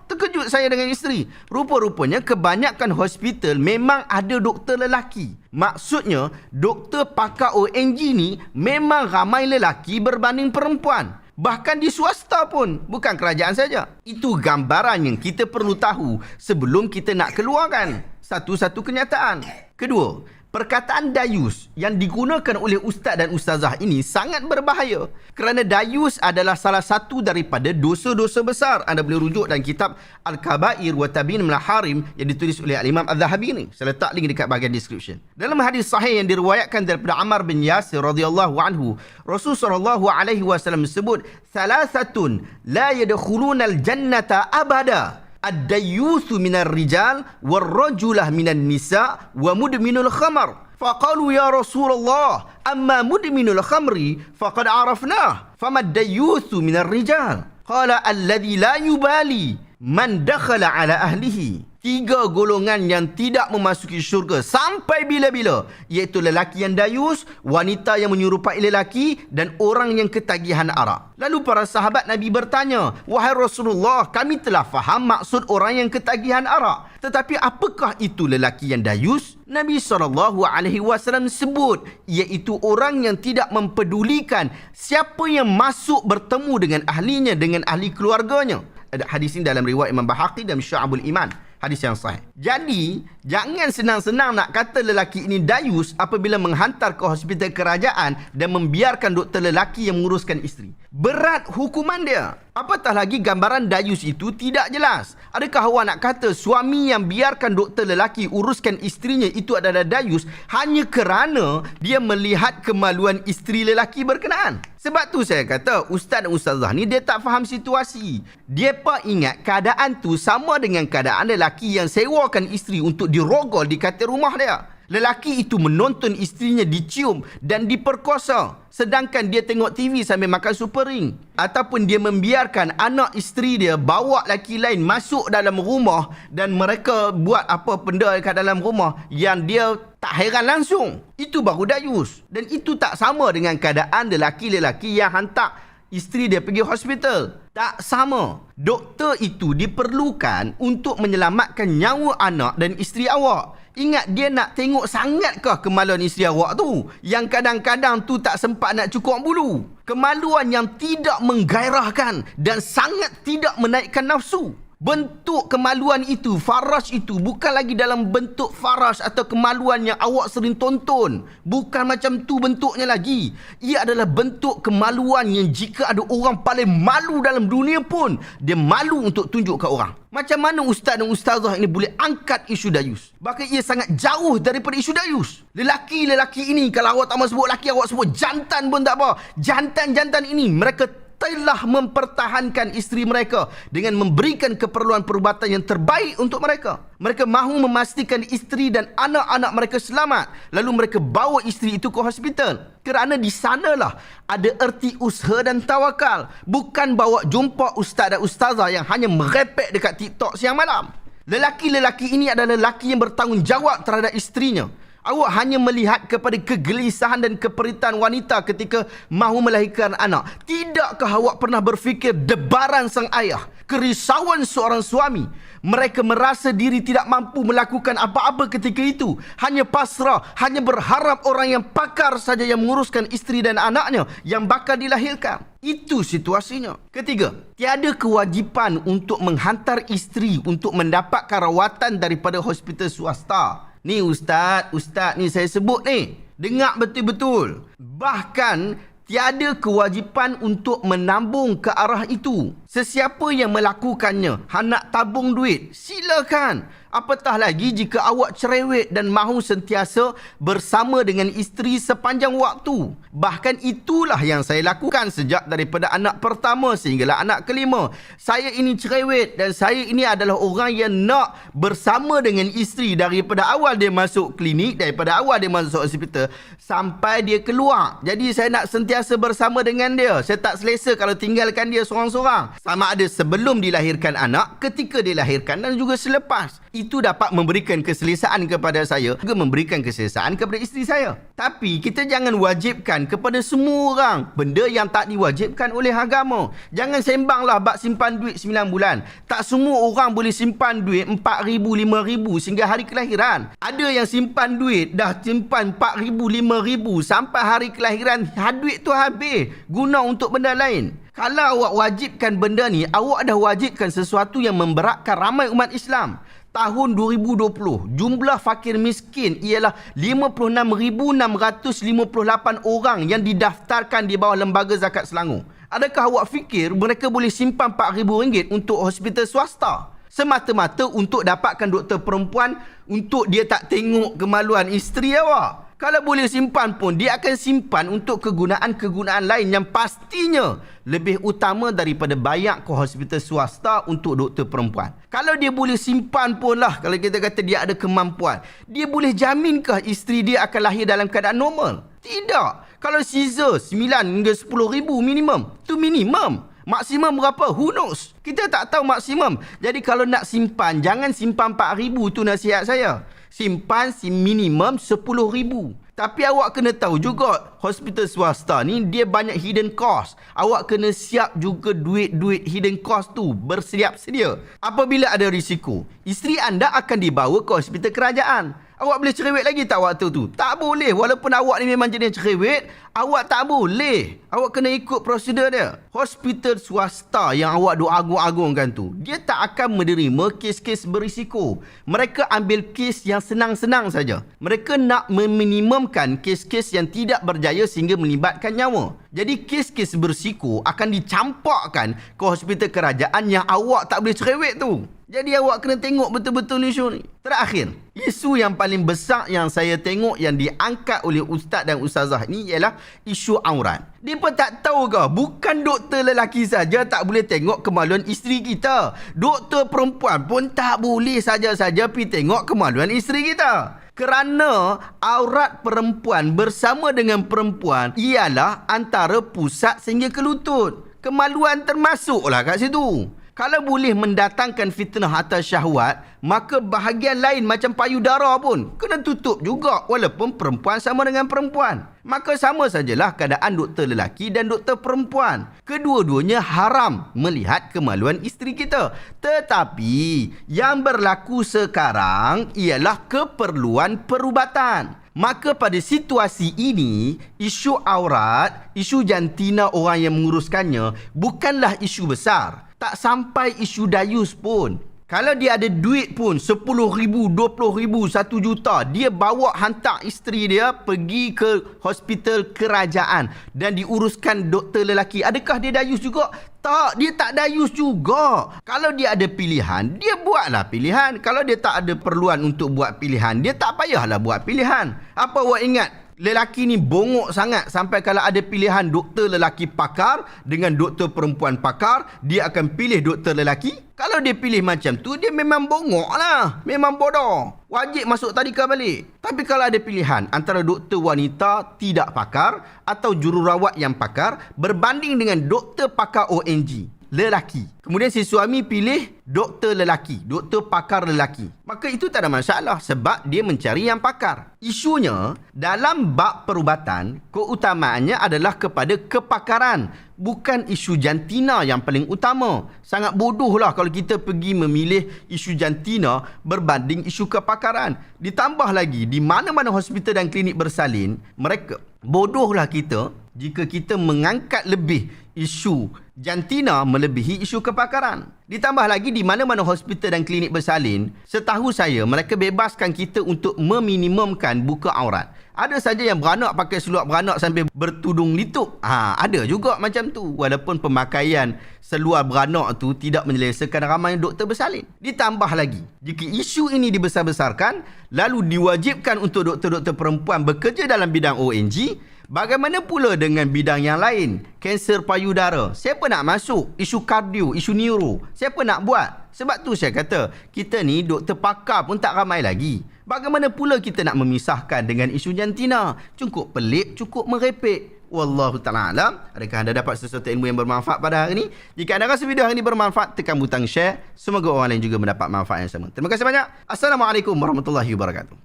Speaker 4: terkejut saya dengan isteri. Rupa-rupanya kebanyakan hospital memang ada doktor lelaki. Maksudnya, doktor pakar ONG ni memang ramai lelaki berbanding perempuan. Bahkan di swasta pun, bukan kerajaan saja. Itu gambaran yang kita perlu tahu sebelum kita nak keluarkan satu-satu kenyataan. Kedua, perkataan dayus yang digunakan oleh ustaz dan ustazah ini sangat berbahaya. Kerana dayus adalah salah satu daripada dosa-dosa besar. Anda boleh rujuk dalam kitab Al-Kabair wa Tabyin Al-Harim yang ditulis oleh Al-Imam Al-Zahabi ni. Saya letak link dekat bahagian description. Dalam hadis sahih yang diriwayatkan daripada Ammar bin Yasir radhiyallahu anhu, Rasulullah SAW sebut, "Thalathatun la yadkhuluna al-jannata abada. Ad-dayyuthu minar rijal war-rajulah minan nisa wa mudminul khamar." Faqalu ya Rasulullah, amma mudminul khamri faqad arafnah, fama ad-dayyuthu minar rijal? Qala alladhi la yubali man dakhala ala ahlihi. 3 golongan yang tidak memasuki syurga sampai bila-bila, iaitu lelaki yang dayus, wanita yang menyerupai lelaki dan orang yang ketagihan arak. Lalu para sahabat Nabi bertanya, "Wahai Rasulullah, kami telah faham maksud orang yang ketagihan arak. Tetapi apakah itu lelaki yang dayus?" Nabi SAW sebut, iaitu orang yang tidak mempedulikan siapa yang masuk bertemu dengan ahlinya, dengan ahli keluarganya. Hadis ini dalam riwayat Imam Bahaqi dan Syu'abul Iman. Hadis yang sahih. Jadi, jangan senang-senang nak kata lelaki ini dayus apabila menghantar ke hospital kerajaan dan membiarkan doktor lelaki yang menguruskan isteri. Berat hukuman dia. Apatah lagi gambaran dayus itu tidak jelas. Adakah awak nak kata suami yang biarkan doktor lelaki uruskan isterinya itu adalah dayus hanya kerana dia melihat kemaluan isteri lelaki berkenaan? Sebab tu saya kata ustaz dan ustazah ni dia tak faham situasi. Dia ingat keadaan tu sama dengan keadaan lelaki yang sewakan isteri untuk dirogol di katil rumah dia. Lelaki itu menonton isterinya dicium dan diperkosa, sedangkan dia tengok TV sambil makan super ring. Ataupun dia membiarkan anak isteri dia bawa lelaki lain masuk dalam rumah dan mereka buat apa benda dekat dalam rumah yang dia tak heran langsung. Itu baru dayus. Dan itu tak sama dengan keadaan lelaki-lelaki yang hantar isteri dia pergi hospital. Tak sama. Doktor itu diperlukan untuk menyelamatkan nyawa anak dan isteri awak. Ingat, dia nak tengok sangatkah kemaluan isteri awak tu, yang kadang-kadang tu tak sempat nak cukur bulu. Kemaluan yang tidak menggairahkan dan sangat tidak menaikkan nafsu. Bentuk kemaluan itu, faraj itu, bukan lagi dalam bentuk faraj atau kemaluan yang awak sering tonton. Bukan macam tu bentuknya lagi. Ia adalah bentuk kemaluan yang jika ada orang paling malu dalam dunia pun, dia malu untuk tunjuk ke orang. Macam mana ustaz dan ustazah ini boleh angkat isu dayus? Bahkan ia sangat jauh daripada isu dayus. Lelaki-lelaki ini, kalau awak tak mahu sebut lelaki, awak sebut jantan pun tak apa. Jantan-jantan ini, mereka telah mempertahankan isteri mereka dengan memberikan keperluan perubatan yang terbaik untuk mereka. Mereka mahu memastikan isteri dan anak-anak mereka selamat. Lalu mereka bawa isteri itu ke hospital. Kerana di sanalah ada erti usaha dan tawakal. Bukan bawa jumpa ustaz dan ustazah yang hanya merepek dekat TikTok siang malam. Lelaki-lelaki ini adalah lelaki yang bertanggungjawab terhadap isterinya. Awak hanya melihat kepada kegelisahan dan keperitan wanita ketika mahu melahirkan anak. Tidakkah awak pernah berfikir debaran sang ayah, kerisauan seorang suami? Mereka merasa diri tidak mampu melakukan apa-apa ketika itu. Hanya pasrah, hanya berharap orang yang pakar saja yang menguruskan isteri dan anaknya yang bakal dilahirkan. Itu situasinya. Ketiga, tiada kewajipan untuk menghantar isteri untuk mendapatkan rawatan daripada hospital swasta. Ni ustaz ni saya sebut ni. Dengar betul-betul. Bahkan tiada kewajipan untuk menambung ke arah itu. Sesiapa yang melakukannya, hendak tabung duit, silakan. Apatah lagi jika awak cerewet dan mahu sentiasa bersama dengan isteri sepanjang waktu. Bahkan itulah yang saya lakukan sejak daripada anak pertama sehinggalah anak kelima. Saya ini cerewet dan saya ini adalah orang yang nak bersama dengan isteri daripada awal dia masuk klinik, daripada awal dia masuk hospital sampai dia keluar. Jadi saya nak sentiasa bersama dengan dia. Saya tak selesa kalau tinggalkan dia seorang-seorang. Sama ada sebelum dilahirkan anak, ketika dilahirkan dan juga selepas. Itu dapat memberikan keselesaan kepada saya, juga memberikan keselesaan kepada isteri saya. Tapi kita jangan wajibkan kepada semua orang benda yang tak diwajibkan oleh agama. Jangan sembanglah bab simpan duit 9 bulan. Tak semua orang boleh simpan duit 4,000, 5,000 sehingga hari kelahiran. Ada yang simpan duit dah simpan 4,000, 5,000 sampai hari kelahiran, duit tu habis guna untuk benda lain. Kalau awak wajibkan benda ni, awak dah wajibkan sesuatu yang memberatkan ramai umat Islam. Tahun 2020, jumlah fakir miskin ialah 56,658 orang yang didaftarkan di bawah Lembaga Zakat Selangor. Adakah awak fikir mereka boleh simpan RM4,000 untuk hospital swasta? Semata-mata untuk dapatkan doktor perempuan untuk dia tak tengok kemaluan isteri awak. Kalau boleh simpan pun, dia akan simpan untuk kegunaan-kegunaan lain yang pastinya lebih utama daripada bayar ke hospital swasta untuk doktor perempuan. Kalau dia boleh simpan pun lah, kalau kita kata dia ada kemampuan, dia boleh jaminkah isteri dia akan lahir dalam keadaan normal? Tidak. Kalau Caesar 9 hingga 10,000 minimum, tu minimum. Maksimum berapa? Who knows? Kita tak tahu maksimum. Jadi kalau nak simpan, jangan simpan 4,000, tu nasihat saya. Simpan minimum 10,000. Tapi awak kena tahu juga, hospital swasta ni dia banyak hidden cost. Awak kena siap juga duit-duit hidden cost tu, bersiap sedia. Apabila ada risiko, isteri anda akan dibawa ke hospital kerajaan. Awak boleh cerewet lagi tak waktu tu? Tak boleh. Walaupun awak ni memang jenis cerewet, awak tak boleh. Awak kena ikut prosedur dia. Hospital swasta yang awak duk agung-agungkan tu, dia tak akan menerima kes-kes berisiko. Mereka ambil kes yang senang-senang saja. Mereka nak meminimumkan kes-kes yang tidak berjaya sehingga melibatkan nyawa. Jadi kes-kes berisiko akan dicampakkan ke hospital kerajaan yang awak tak boleh cerewet tu. Jadi awak kena tengok betul-betul isu ni. Terakhir, isu yang paling besar yang saya tengok yang diangkat oleh ustaz dan ustazah ni ialah isu aurat. Dia pun tak tahu ke, bukan doktor lelaki saja tak boleh tengok kemaluan isteri kita. Doktor perempuan pun tak boleh saja-saja pergi tengok kemaluan isteri kita. Kerana aurat perempuan bersama dengan perempuan ialah antara pusat sehingga ke lutut. Kemaluan termasuklah kat situ. Kalau boleh mendatangkan fitnah atas syahwat, maka bahagian lain macam payudara pun kena tutup juga walaupun perempuan sama dengan perempuan. Maka sama sajalah keadaan doktor lelaki dan doktor perempuan. Kedua-duanya haram melihat kemaluan isteri kita. Tetapi yang berlaku sekarang ialah keperluan perubatan. Maka pada situasi ini, isu aurat, isu jantina orang yang menguruskannya bukanlah isu besar. Tak sampai isu dayus pun. Kalau dia ada duit pun 10,000, 20,000, 1 juta, dia bawa hantar isteri dia pergi ke hospital kerajaan dan diuruskan doktor lelaki. Adakah dia dayus juga? Tak, dia tak dayus juga. Kalau dia ada pilihan, dia buatlah pilihan. Kalau dia tak ada perluan untuk buat pilihan, dia tak payahlah buat pilihan. Apa awak ingat? Lelaki ni bongok sangat sampai kalau ada pilihan doktor lelaki pakar dengan doktor perempuan pakar, dia akan pilih doktor lelaki. Kalau dia pilih macam tu, dia memang bongok lah. Memang bodoh. Wajib masuk tadika balik. Tapi kalau ada pilihan antara doktor wanita tidak pakar atau jururawat yang pakar berbanding dengan doktor pakar ONG lelaki, kemudian si suami pilih doktor lelaki, doktor pakar lelaki, maka itu tak ada masalah sebab dia mencari yang pakar. Isunya dalam bab perubatan, keutamaannya adalah kepada kepakaran, bukan isu jantina yang paling utama. Sangat bodohlah kalau kita pergi memilih isu jantina berbanding isu kepakaran. Ditambah lagi, di mana-mana hospital dan klinik bersalin, mereka bodohlah kita jika kita mengangkat lebih isu jantina melebihi isu kepakaran. Ditambah lagi di mana-mana hospital dan klinik bersalin, setahu saya mereka bebaskan kita untuk meminimumkan buka aurat. Ada saja yang beranak pakai seluar beranak sambil bertudung litup. Ada juga macam tu. Walaupun pemakaian seluar beranak tu tidak menyelesaikan ramai doktor bersalin. Ditambah lagi, jika isu ini dibesar-besarkan, lalu diwajibkan untuk doktor-doktor perempuan bekerja dalam bidang ONG, bagaimana pula dengan bidang yang lain? Kanser payudara. Siapa nak masuk? Isu kardio, isu neuro. Siapa nak buat? Sebab tu saya kata, kita ni doktor pakar pun tak ramai lagi. Bagaimana pula kita nak memisahkan dengan isu jantina? Cukup pelik, cukup merepek. Wallahu ta'ala alam. Adakah anda dapat sesuatu ilmu yang bermanfaat pada hari ini? Jika anda rasa video hari ini bermanfaat, tekan butang share. Semoga orang lain juga mendapat manfaat yang sama. Terima kasih banyak. Assalamualaikum warahmatullahi wabarakatuh.